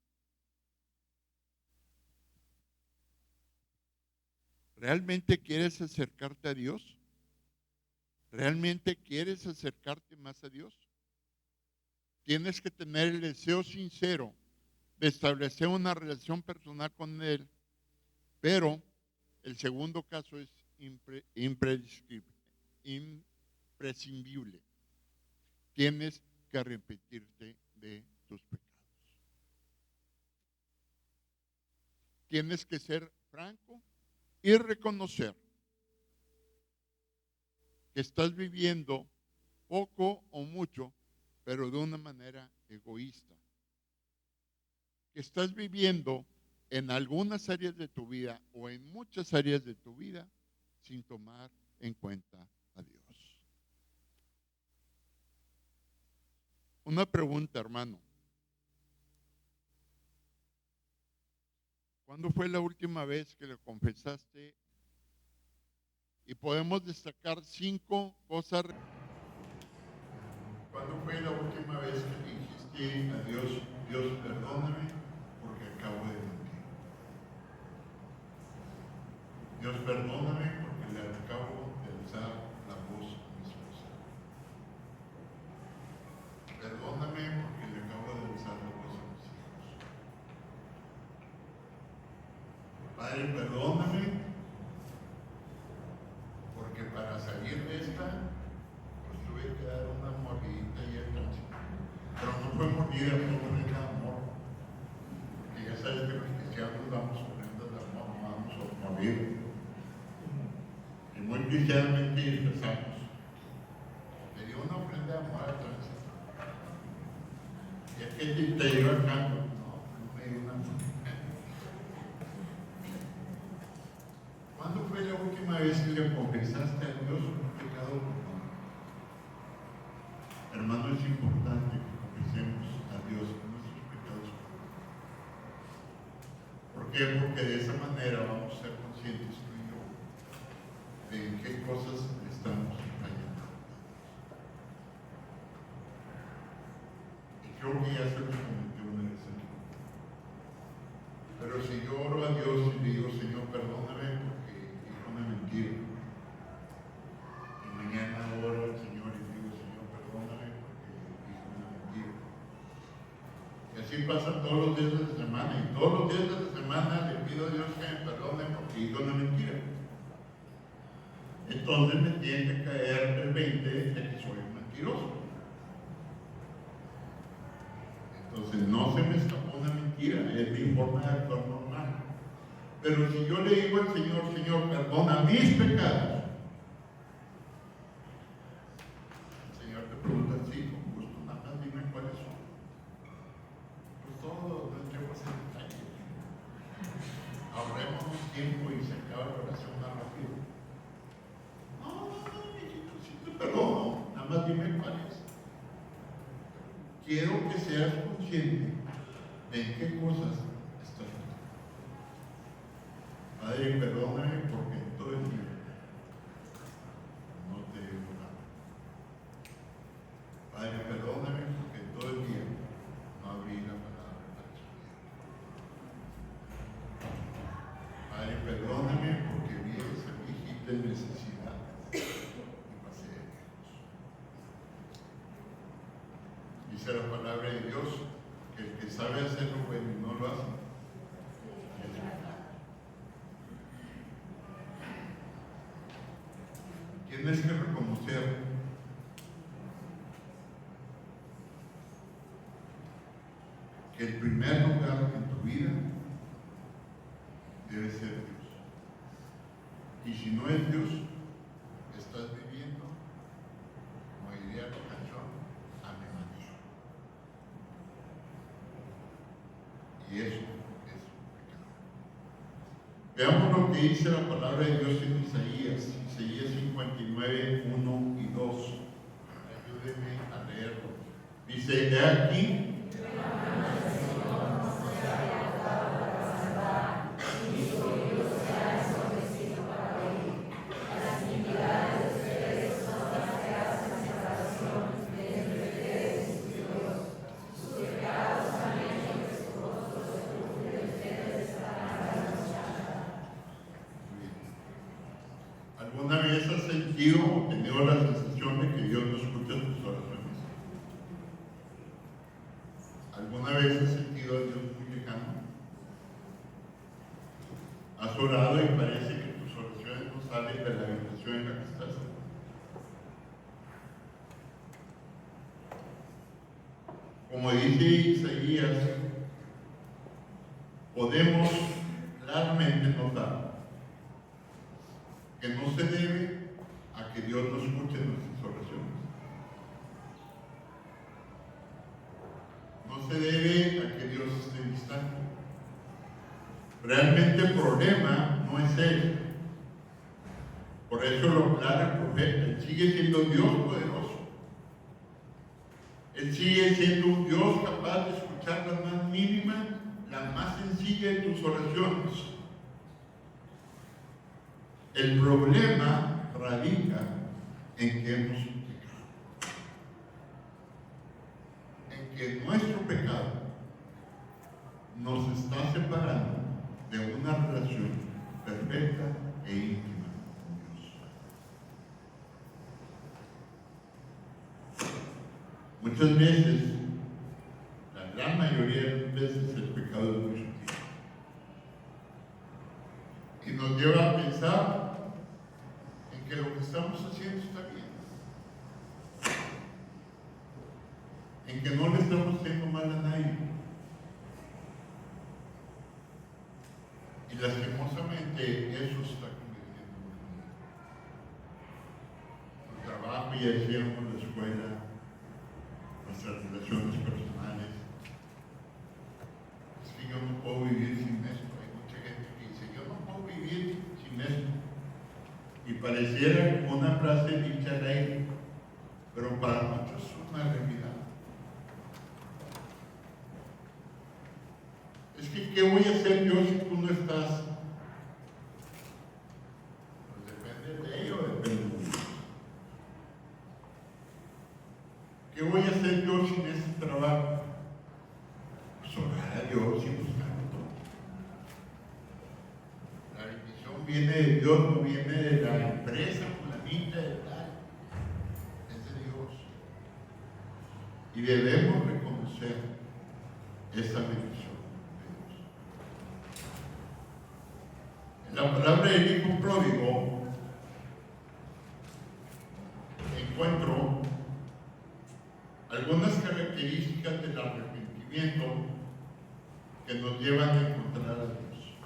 ¿Realmente quieres acercarte a Dios? ¿Realmente quieres acercarte más a Dios? Tienes que tener el deseo sincero de establecer una relación personal con Él, pero el segundo caso es imprescindible. Tienes que arrepentirte de tus pecados. Tienes que ser franco y reconocer que estás viviendo poco o mucho, pero de una manera egoísta. Que estás viviendo en algunas áreas de tu vida o en muchas áreas de tu vida sin tomar en cuenta a Dios. Una pregunta, hermano. ¿Cuándo fue la última vez que le confesaste? Y podemos destacar 5 cosas. ¿Cuándo fue la última vez que dijiste a Dios, Dios, perdóname porque acabo de mentir? Dios, perdóname porque le acabo de alzar la voz a mi esposa. Perdóname porque le acabo de alzar la voz a mis hijos. Padre, perdóname porque para salir de esta, pues tuve que dar una mordidita y el tránsito. Pero no fue mordida, fue mordida de amor. Porque ya sabes que los cristianos damos ofrendas de amor, no vamos a morir. Y muy cristianamente empezamos. Le dio una ofrenda de amor al tránsito. Y es que te dio el canto. No me dio una ofrenda. ¿Cuándo fue la última vez que le confesaste a Dios un pecado común? Hermano, es importante que confesemos a Dios nuestros pecados. ¿Por qué? Porque de esa manera vamos a ser conscientes tú y yo de en qué cosas estamos fallando. Y creo que ya se los comenté una vez aquí. Pero si yo oro a Dios y le digo, Señor, perdóname porque dije una mentira. Y mañana oro al Señor y digo, Señor, perdóname porque dije una mentira. Y así pasan todos los días de la semana. Y todos los días de la semana le pido a Dios que me perdone porque dije una mentira. Entonces me tiene que caer el 20 de que soy un mentiroso. Entonces no se me escapó una mentira, es mi forma de actuar normal. Pero si yo le digo al Señor, Señor, perdona mis pecados, el Señor te pregunta, sí, con gusto, nada más dime cuáles son. Pues todo, no entremos en detalle. Ahorrémonos tiempo y se acaba la oración más rápido. No, mijito, sí te perdono, nada más dime cuáles. Quiero que seas consciente de en qué cosas estás fallando. Padre, perdóname porque todo el día no te he orado. Padre, perdóname porque todo el día no abrí la palabra para estudiar. Padre, perdóname porque vi esa viejita en necesidad y pasé de Dios. Dice la palabra de Dios que el que sabe hacer lo bueno y no lo hace, es pecado. Tienes que reconocer que el primer lugar en tu vida debe ser Dios. Y si no es Dios, estás viviendo, como diría la canción, a mi manera. Y eso es pecado. Veamos lo que dice la palabra de Dios en Isaías 59, 1 y 2. ayúdeme a leerlo. Dice, he aquí, ¿alguna vez has sentido o tenido la sensación de que Dios no escucha tus oraciones? ¿Alguna vez has sentido a Dios muy lejano? ¿Has orado y parece que tus oraciones no salen de la habitación en la que estás? Como dice Isaías, podemos claramente notar que no se debe a que Dios no escuche nuestras oraciones. No se debe a que Dios esté distante. Realmente el problema no es Él. Por eso lo aclara el profeta. Él sigue siendo Dios poderoso. Él sigue siendo un Dios capaz de escuchar la más mínima, la más sencilla de tus oraciones. El problema radica en que hemos pecado. En que nuestro pecado nos está separando de una relación perfecta e íntima con Dios. Muchas veces, la gran mayoría de las veces, el pecado es muy sutil y nos lleva a pensar en que lo que estamos haciendo está bien, en que no le estamos haciendo mal a nadie. Y lastimosamente eso se está convirtiendo en el trabajo, ya decíamos, la escuela, nuestras relaciones personales. Es que yo no puedo vivir sin esto. Hay mucha gente que dice, yo no puedo vivir sin esto. Y pareciera como una frase dicha al aire, pero para muchos es una realidad. Es que, ¿qué voy a hacer yo si tú no estás? Pues depende de ello, depende de Dios. ¿Qué voy a hacer yo sin ese trabajo? Pues orar a Dios y buscarlo. La bendición viene de Dios, no viene de la empresa, fulanita de tal. Es de Dios. Y debemos reconocer esa bendición. En la palabra del hijo pródigo encuentro algunas características del arrepentimiento que nos llevan a encontrar a Dios.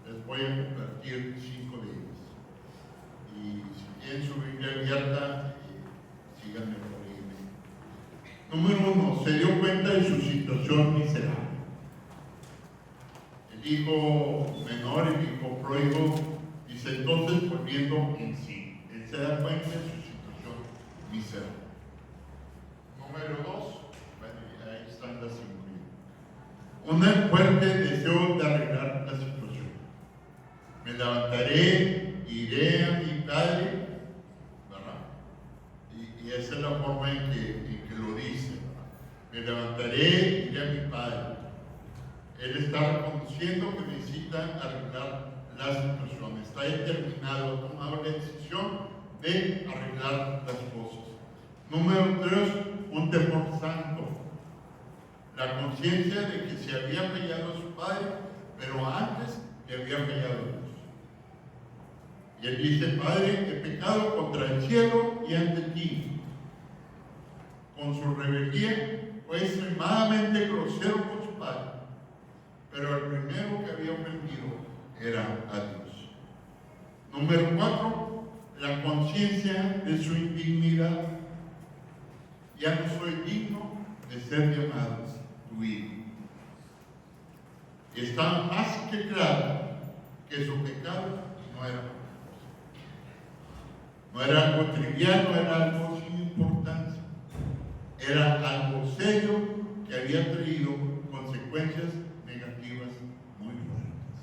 Les voy a compartir 5 de ellas. Y si tienen su Biblia abierta, síganme por ahí. Número 1, se dio cuenta de su situación miserable. El hijo menor, el hijo pródigo, dice entonces volviendo en sí. Él se da cuenta de su situación miserable. Número 2, bueno, ahí están las 5. Un fuerte deseo de arreglar la situación. Me levantaré, iré a mi padre, ¿verdad? Y esa es la forma en que lo dice, ¿verdad? Me levantaré, iré a mi padre. Él está reconociendo que necesita arreglar la situación. Está determinado, ha tomado la decisión de arreglar las cosas. Número 3, un temor santo. La conciencia de que se había fallado a su padre, pero antes le había fallado a Dios. Y él dice, Padre, he pecado contra el cielo y ante ti. Con su rebeldía fue extremadamente grosero con su padre. Pero el primero que había ofendido era a Dios. Número 4, la conciencia de su indignidad. Ya no soy digno de ser llamado tu hijo. Y está más que claro que su pecado no era algo trivial, no era algo sin importancia. era algo serio que había traído consecuencias negativas muy fuertes.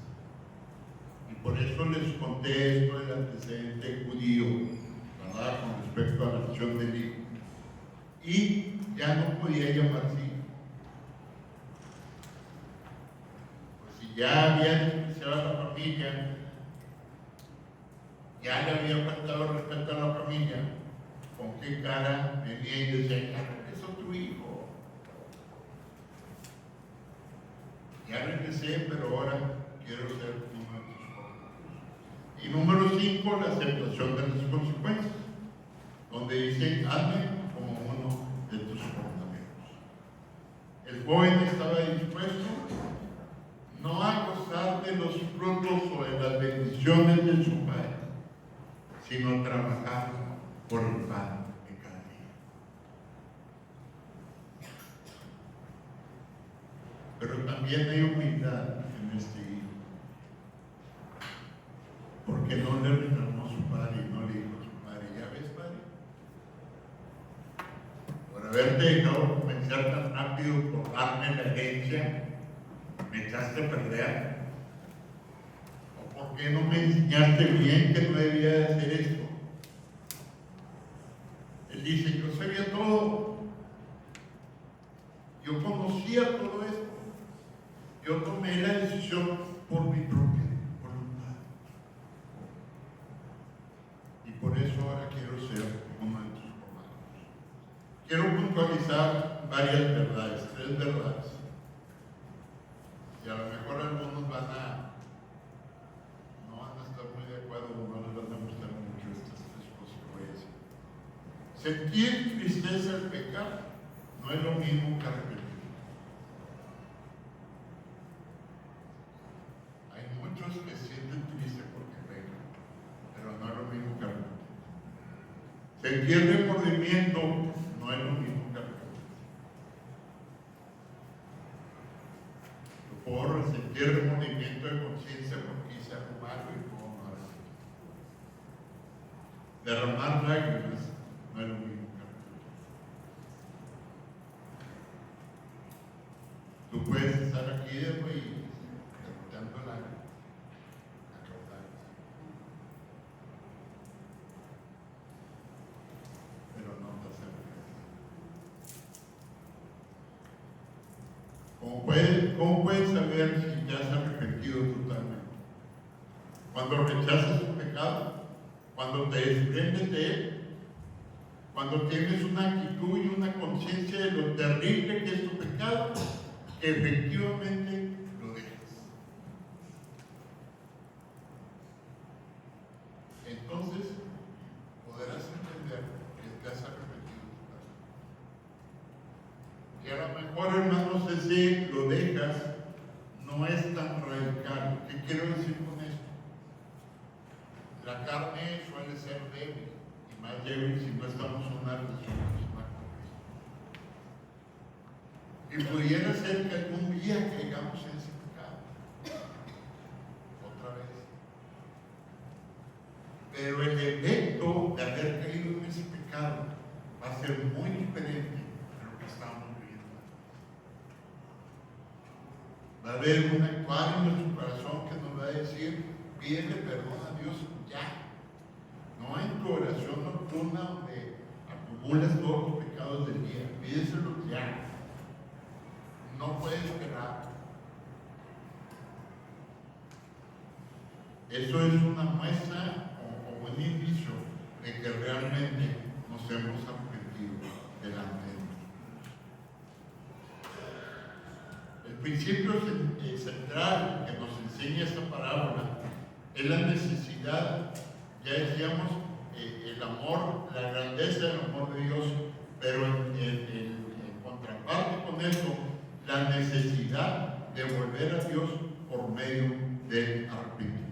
Y por eso les conté esto del antecedente judío, ¿verdad?, con respecto a la acción del hijo. Y ya no podía llamarse hijo. Pues si ya había despreciado a la familia, ya le había faltado respeto a la familia, ¿con qué cara venía y decía, ya regresó tu hijo? Ya regresé, pero ahora quiero ser uno de tus hijos. Y número 5, la aceptación de las consecuencias, donde dice, hazme como uno de tus compañeros. El joven estaba dispuesto no a gozar de los frutos o de las bendiciones de su padre, sino a trabajar por el pan de cada día. Pero también hay humildad en este hijo, porque no le reclamó a su padre y no le dijo a su padre, ya ves, padre, por haberte dejado convencer tan rápido por darme la herencia, me echaste a perder. ¿O por qué no me enseñaste bien que no debía de hacer esto? Él dice, yo sabía todo, yo conocía todo esto, yo tomé la decisión por mi propia voluntad. Y por eso ahora quiero ser uno de tus hermanos. Quiero puntualizar varias verdades, 3 verdades. Y a lo mejor algunos no van a estar muy de acuerdo, no les van a gustar mucho estas 3 cosas que voy a decir. Sentir tristeza al pecar no es lo mismo que arrepentir. Hay muchos que sienten triste porque pecan, pero no es lo mismo que arrepentir. Sentir remordimiento no es lo mismo que arrepentir. Yo puedo sentir remordimiento de conciencia porque hice algo malo y puedo no arrepentir. Derramar lágrimas no es lo mismo que arrepentir. Tú puedes estar aquí de y derrotando lágrimas, acordadas, pero no te has arrepentido. ¿Cómo puedes saber si te has arrepentido totalmente? Cuando rechazas tu pecado, cuando te desprendes de él, cuando tienes una actitud y una conciencia de lo terrible que es tu pecado, que efectivamente lo dejas. Entonces podrás entender que te has arrepentido totalmente. Y a lo mejor, hermanos, ese lo dejas no es tan radical. ¿Qué quiero decir con esto? La carne suele ser débil, y más débil si no estamos en una relación personal con Cristo. Y pudiera ser que algún día caigamos en ese pecado, otra vez. Pero el efecto de haber caído en ese pecado va a ser muy diferente de lo que estamos viviendo. Va a haber un actuar en nuestro corazón que nos va a decir, pídele perdón a Dios ya. No en tu oración nocturna donde acumulas todos los pecados del día. Pídeselos ya. No puedes esperar. Eso es una muestra o un indicio de que realmente nos hemos arrepentido delante de Dios. El principio central que nos enseña esta parábola es la necesidad, ya decíamos, el amor, la grandeza del amor de Dios, pero en contraparte con eso, la necesidad de volver a Dios por medio del arrepentimiento.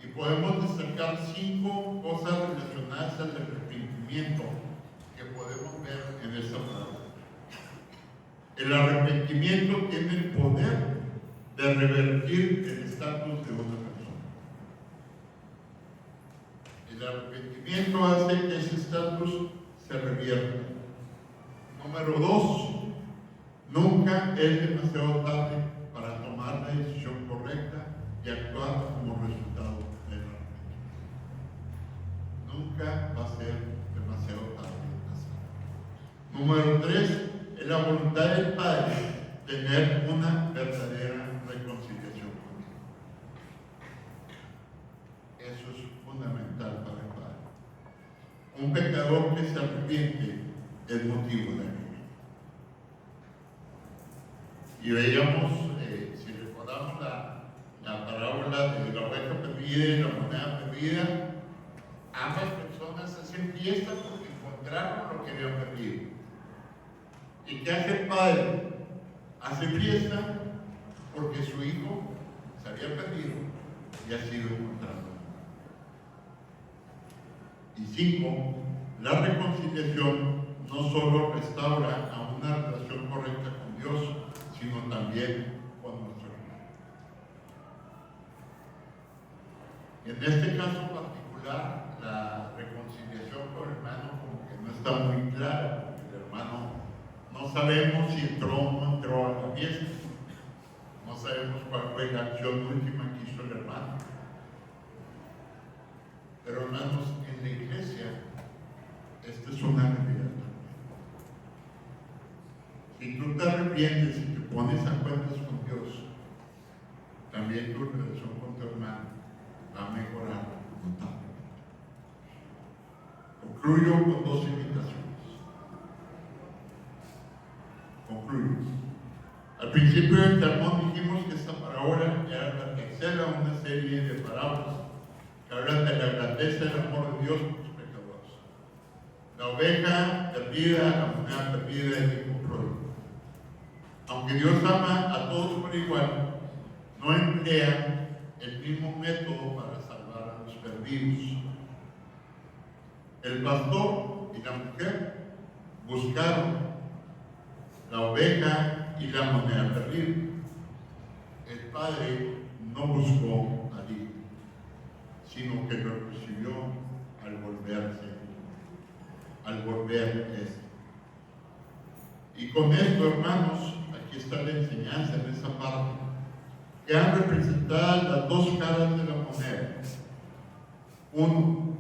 Y podemos destacar 5 cosas relacionadas al arrepentimiento que podemos ver en esta parábola. El arrepentimiento tiene el poder de revertir el estatus de una persona. El arrepentimiento hace que ese estatus se revierta. Número 2, nunca es demasiado tarde para tomar la decisión correcta y actuar como resultado de la repetición. Nunca va a ser demasiado tarde hacerlo. Número 3, es la voluntad del Padre tener una verdadera reconciliación con Él. Eso es fundamental para el Padre. Un pecador que se arrepiente es motivo de alegría. Y veíamos, si recordamos la parábola de la oveja perdida y la moneda perdida, ambas personas hacen fiesta porque encontraron lo que habían perdido. ¿Y qué hace el padre? Hace fiesta porque su hijo se había perdido y ha sido encontrado. Y 5, la reconciliación no solo restaura a una relación correcta con Dios, sino también con nuestro hermano. En este caso particular, la reconciliación con el hermano como que no está muy clara, porque el hermano no sabemos si entró o no entró a la fiesta, no sabemos cuál fue la acción última que hizo el hermano. Pero hermanos, en la iglesia, esta es una realidad también. Si tú te arrepientes y te pones a cuentas con Dios, también tu relación con tu hermano va a mejorar notablemente. Concluyo con 2 invitaciones. Concluyo. Al principio del sermón dijimos que esta parábola era la tercera de una serie de parábolas que hablan de la grandeza del amor de Dios por los pecadores. La oveja perdida, la moneda perdida y el hijo pródigo. Aunque Dios ama a todos por igual, no emplea el mismo método para salvar a los perdidos. El pastor y la mujer buscaron la oveja y la moneda perdida. El padre no buscó al hijo, sino que lo recibió al volver este. Y con esto, hermanos, aquí está la enseñanza en esa parte, que han representado las 2 caras de la moneda. 1,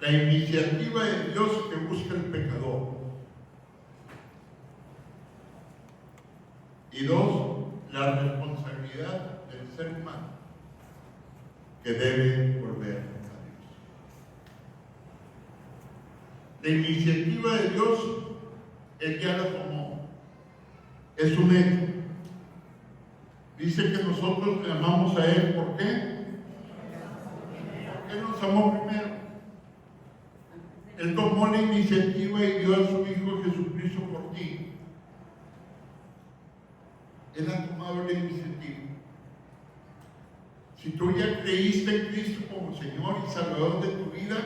la iniciativa de Dios que busca el pecador. Y 2, la responsabilidad del ser humano que debe volver a Dios. La iniciativa de Dios, Él ya la tomó. Es un hecho. Dice que nosotros le amamos a Él. ¿Por qué? Porque Él nos amó primero. Él tomó la iniciativa y dio a su Hijo Jesucristo por ti. Él ha tomado la iniciativa. Si tú ya creíste en Cristo como Señor y Salvador de tu vida,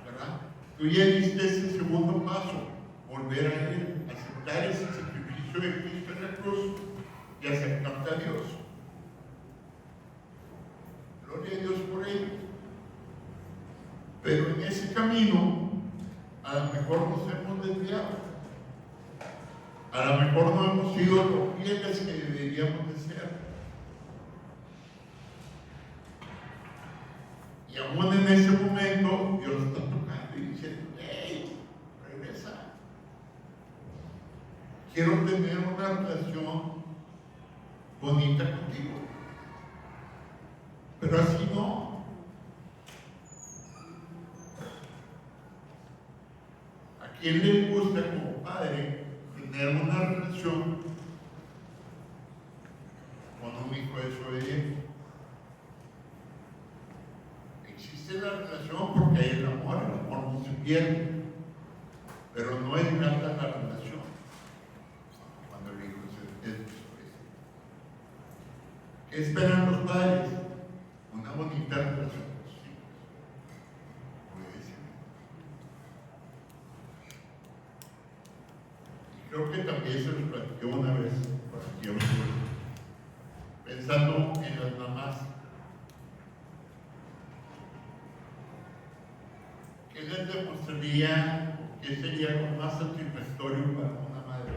¿verdad? Tú ya diste ese segundo paso, volver a Él, aceptar ese sacrificio de Cristo en la cruz y aceptarte a Dios. Gloria a Dios por ello. Pero en ese camino, a lo mejor nos hemos desviado. A lo mejor no hemos sido los fieles que deberíamos de ser. Y aún en ese momento, Dios está tocando y diciendo: ¡hey! Regresa. Quiero tener una relación bonita contigo. Pero así no. ¿A quién le gusta como padre tener una relación con un hijo desobediente? Existe la relación porque hay el amor no se pierde, pero no es grata la relación cuando el hijo es desobediente. ¿Qué esperan los padres? Una bonita relación con sus hijos. Y creo que también se los platiqué una vez por aquí a ustedes, pensando en las mamás. ¿Qué les demostraría, ¿qué sería lo más satisfactorio para una madre?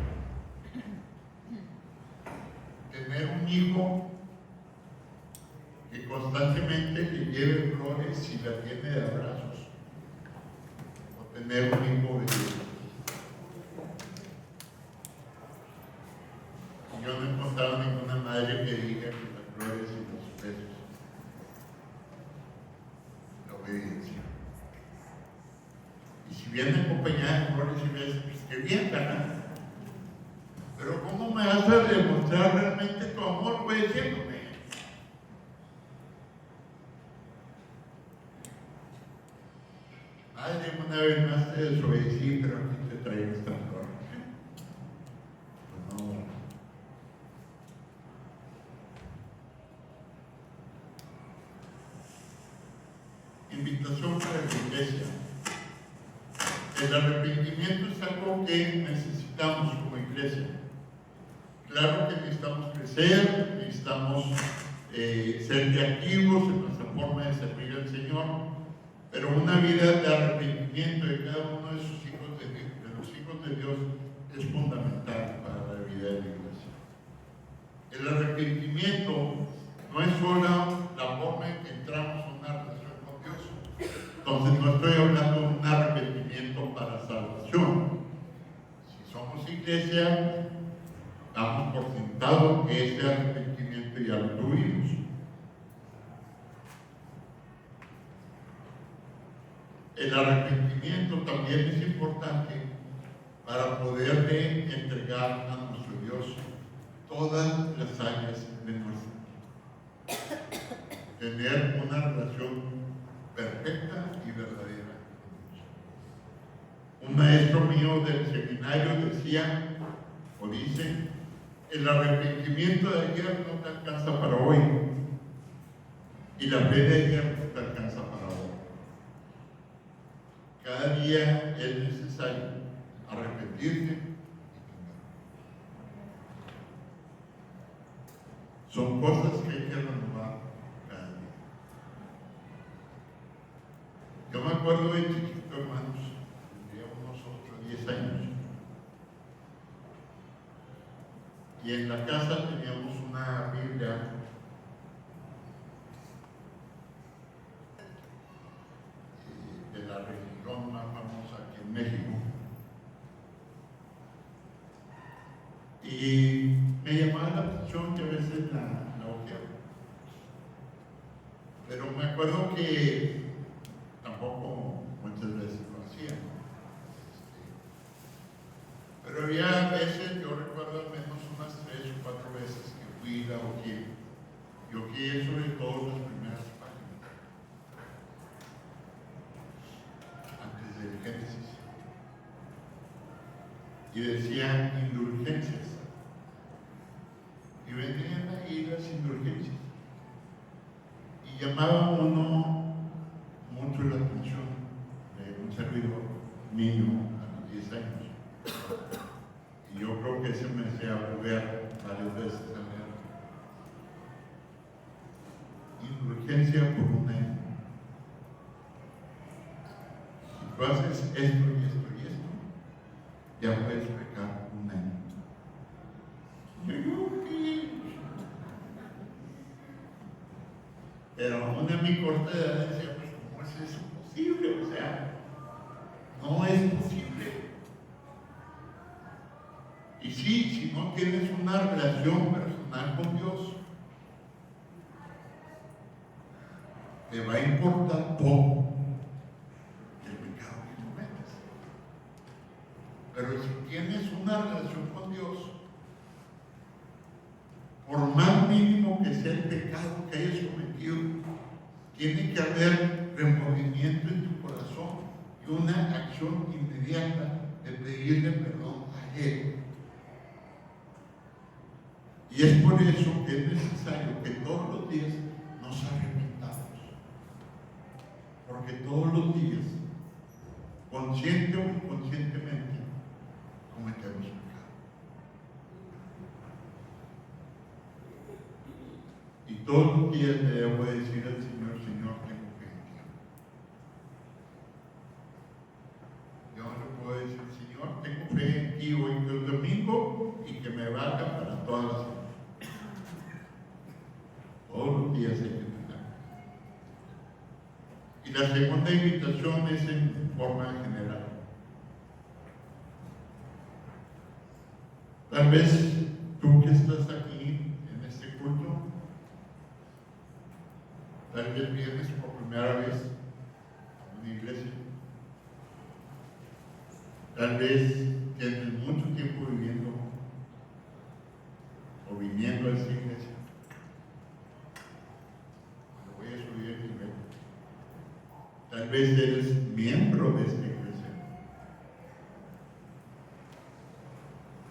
Tener un hijo que constantemente le lleve flores y la tiene de abrazos, o tener un hijo obediente. Yo no he encontrado ninguna madre que diga que las flores y los besos, la obediencia. Y si viene acompañada de flores y besos, pues que bien, ¿verdad? Pero ¿cómo me vas a demostrar realmente tu amor? Pues diciéndome. Madre, una vez más te desobedecí, pero aquí te traigo esta flor. Pues no. Invitación para la iglesia. El arrepentimiento es algo que necesitamos como iglesia. Claro que necesitamos crecer, necesitamos ser reactivos en nuestra forma de servir al Señor, pero una vida de arrepentimiento de cada uno de sus hijos, de los hijos de Dios, es fundamental para la vida de la iglesia. El arrepentimiento no es solo la forma en que entramos en una relación con Dios. Entonces no estoy hablando de un arrepentimiento para salvación. Si somos iglesia, damos por sentado que ese arrepentimiento ya lo tuvimos. El arrepentimiento también es importante para poderle entregar a nuestro Dios todas las áreas de nuestra vida. Tener una relación perfecta y verdadera con Dios. Un maestro mío del seminario decía, o dice, el arrepentimiento de ayer no te alcanza para hoy, y la fe de ayer no te alcanza para hoy. Cada día es necesario arrepentirte y cambiar. Son cosas que hay que renovar cada día. Yo me acuerdo de chiquito, hermanos, tendría unos 8 o 10 años. Y en la casa teníamos una Biblia de la religión más famosa aquí en México. Y me llamaba la atención que a veces la ojeaba. Pero me acuerdo que tampoco muchas veces lo hacía, ¿no? Pero había veces, yo recuerdo al menos unas 3 o 4 veces que fui y la ojeé. Yo ojeé sobre todo las primeras páginas, antes del Génesis. Y decían indulgencias. Y venían ahí las indulgencias. Y llamaba a uno mucho la atención de un servidor niño a los 10 años. Y yo creo que se me hacía volver varias veces a leer. Indulgencia por un año. Si tú haces esto y esto y esto, ya puedes pecar un año. Pero aún a mi corta edad decía, pues ¿cómo es eso posible? O sea, no es posible. Y sí, si no tienes una relación personal con Dios, te va a importar poco el pecado que cometes. Pero si tienes una relación con Dios, por más mínimo que sea el pecado que hayas cometido, tiene que haber remordimiento en tu corazón y una acción inmediata de pedirle perdón a Él. Y es por eso que es necesario que todos los días nos arrepentamos. Porque todos los días, consciente o inconscientemente, cometemos pecado. Y todos los días le debo decir al Señor, Señor, tengo fe en ti. Yo no le puedo hoy que es domingo y que me valga para todas las semanas. Todos los días hay que tener. Y la segunda invitación es en forma general. Tal vez tú que estás aquí en este culto, tal vez vienes por primera vez a una iglesia. Tal vez tienes mucho tiempo viviendo o viniendo a esta iglesia. Me voy a subir el nivel. Tal vez eres miembro de esta iglesia.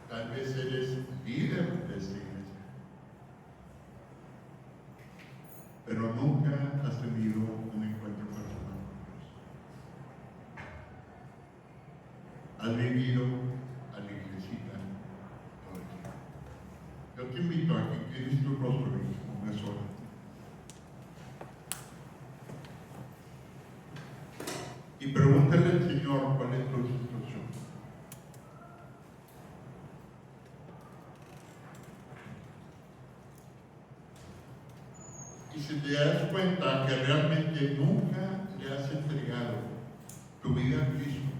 Tal vez eres líder de esta iglesia. Pero nunca has tenido un encuentro personal con Dios. Has vivido a la iglesita todo el tiempo. Yo te invito a que tienes tu rostro como es hora. Y pregúntale al Señor cuál es tu situación. Y si te das cuenta que realmente nunca le has entregado tu vida a Cristo,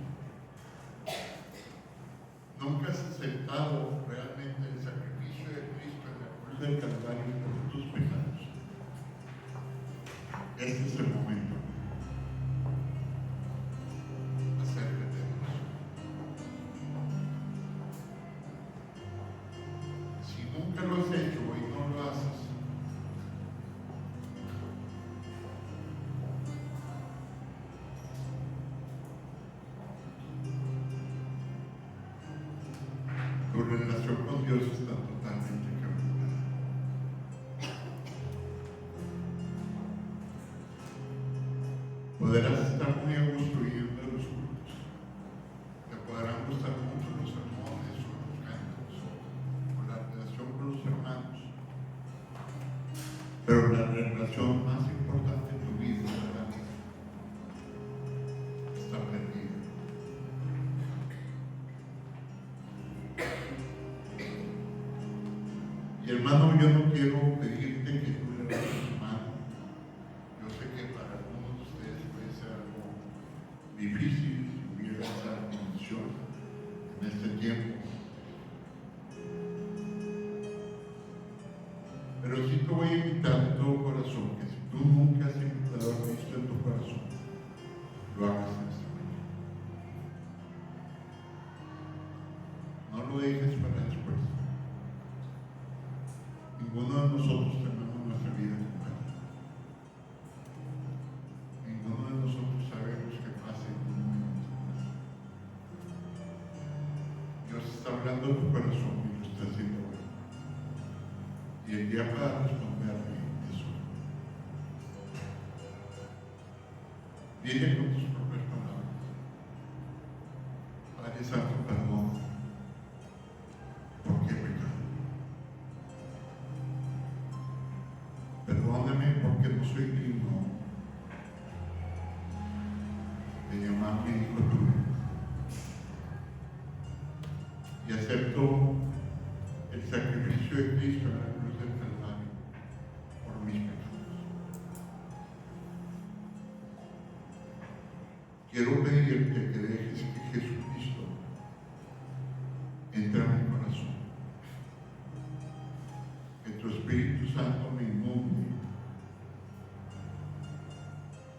nunca has aceptado realmente el sacrificio de Cristo en la cruz del Calvario por tus pecados, este es el momento. Acércate a Dios. Si nunca lo has hecho y no lo haces, tu relación con Dios está totalmente quebrada. Podrás estar muy a gusto yendo a los cultos. Te podrán gustar mucho los sermones o los cantos o la relación con los hermanos. Pero la relación más importante de tu vida está perdida. Y hermano, yo no quiero pedirte que tú le des tu mano. Yo sé que para algunos de ustedes puede ser algo difícil si hubiera esa condición en este tiempo. Pero sí te voy a invitar de todo corazón que si tú nunca has invitado a Cristo en tu corazón, lo hagas en este momento. No lo dejes para después. Ninguno de nosotros tenemos nuestra vida completa. Ninguno de nosotros sabemos qué pasa en un momento. Dios está hablando a tu corazón y lo está haciendo hoy. Y el día para responderle eso. Dile con tus propias palabras: Padre Santo, perdón, porque he pecado. Perdóname porque no soy digno de llamarme hijo tuyo. Y acepto el sacrificio de Cristo en la cruz del Calvario por mis pecados. Quiero pedirte que dejes que Jesucristo entre en mi corazón. Que tu Espíritu Santo me inunde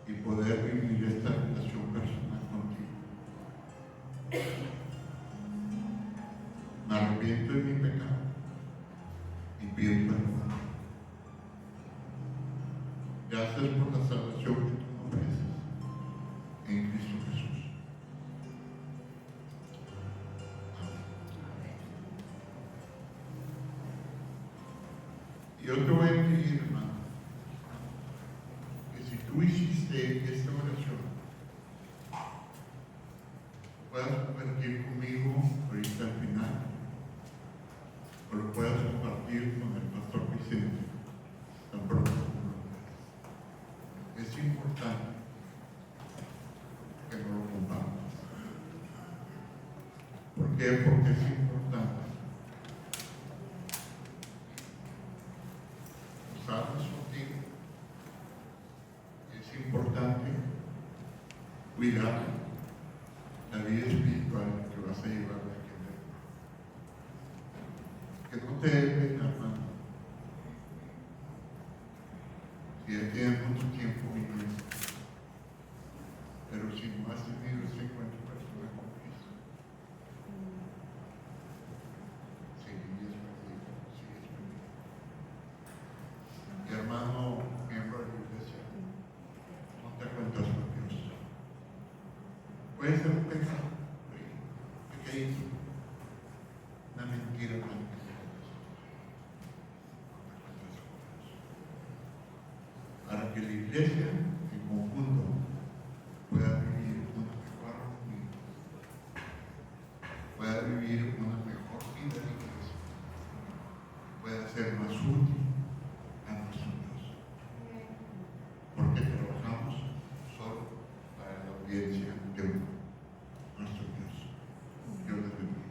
y poder vivir esta relación personal contigo. Me arrepiento de mi pecado y pido perdón. Gracias por la salvación que tú me ofreces en Cristo Jesús. Amén. Y yo te voy a pedir, hermano, que si tú hiciste esta oración, puedas compartir conmigo ahorita al final, o lo puedas compartir con el pastor Vicente tan pronto como lo puedas. Es importante que no lo compartas. ¿Por qué? Porque es importante que no te dé pena, hermano. Si ya tienes mucho tiempo viviendo, pero si no has tenido ese encuentro personal con Cristo, sigues perdido, sigues perdido. Mi hermano, miembro de la iglesia, no te cuentas con Dios. Puede ser un pecado pequeño, una mentira blanca. Para que la iglesia en conjunto pueda vivir una mejor armonía, pueda vivir una mejor vida en la iglesia, pueda ser más útil a nuestro Dios. Porque trabajamos solo para la audiencia de nuestro Dios. Dios les bendiga.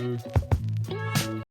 Thank you.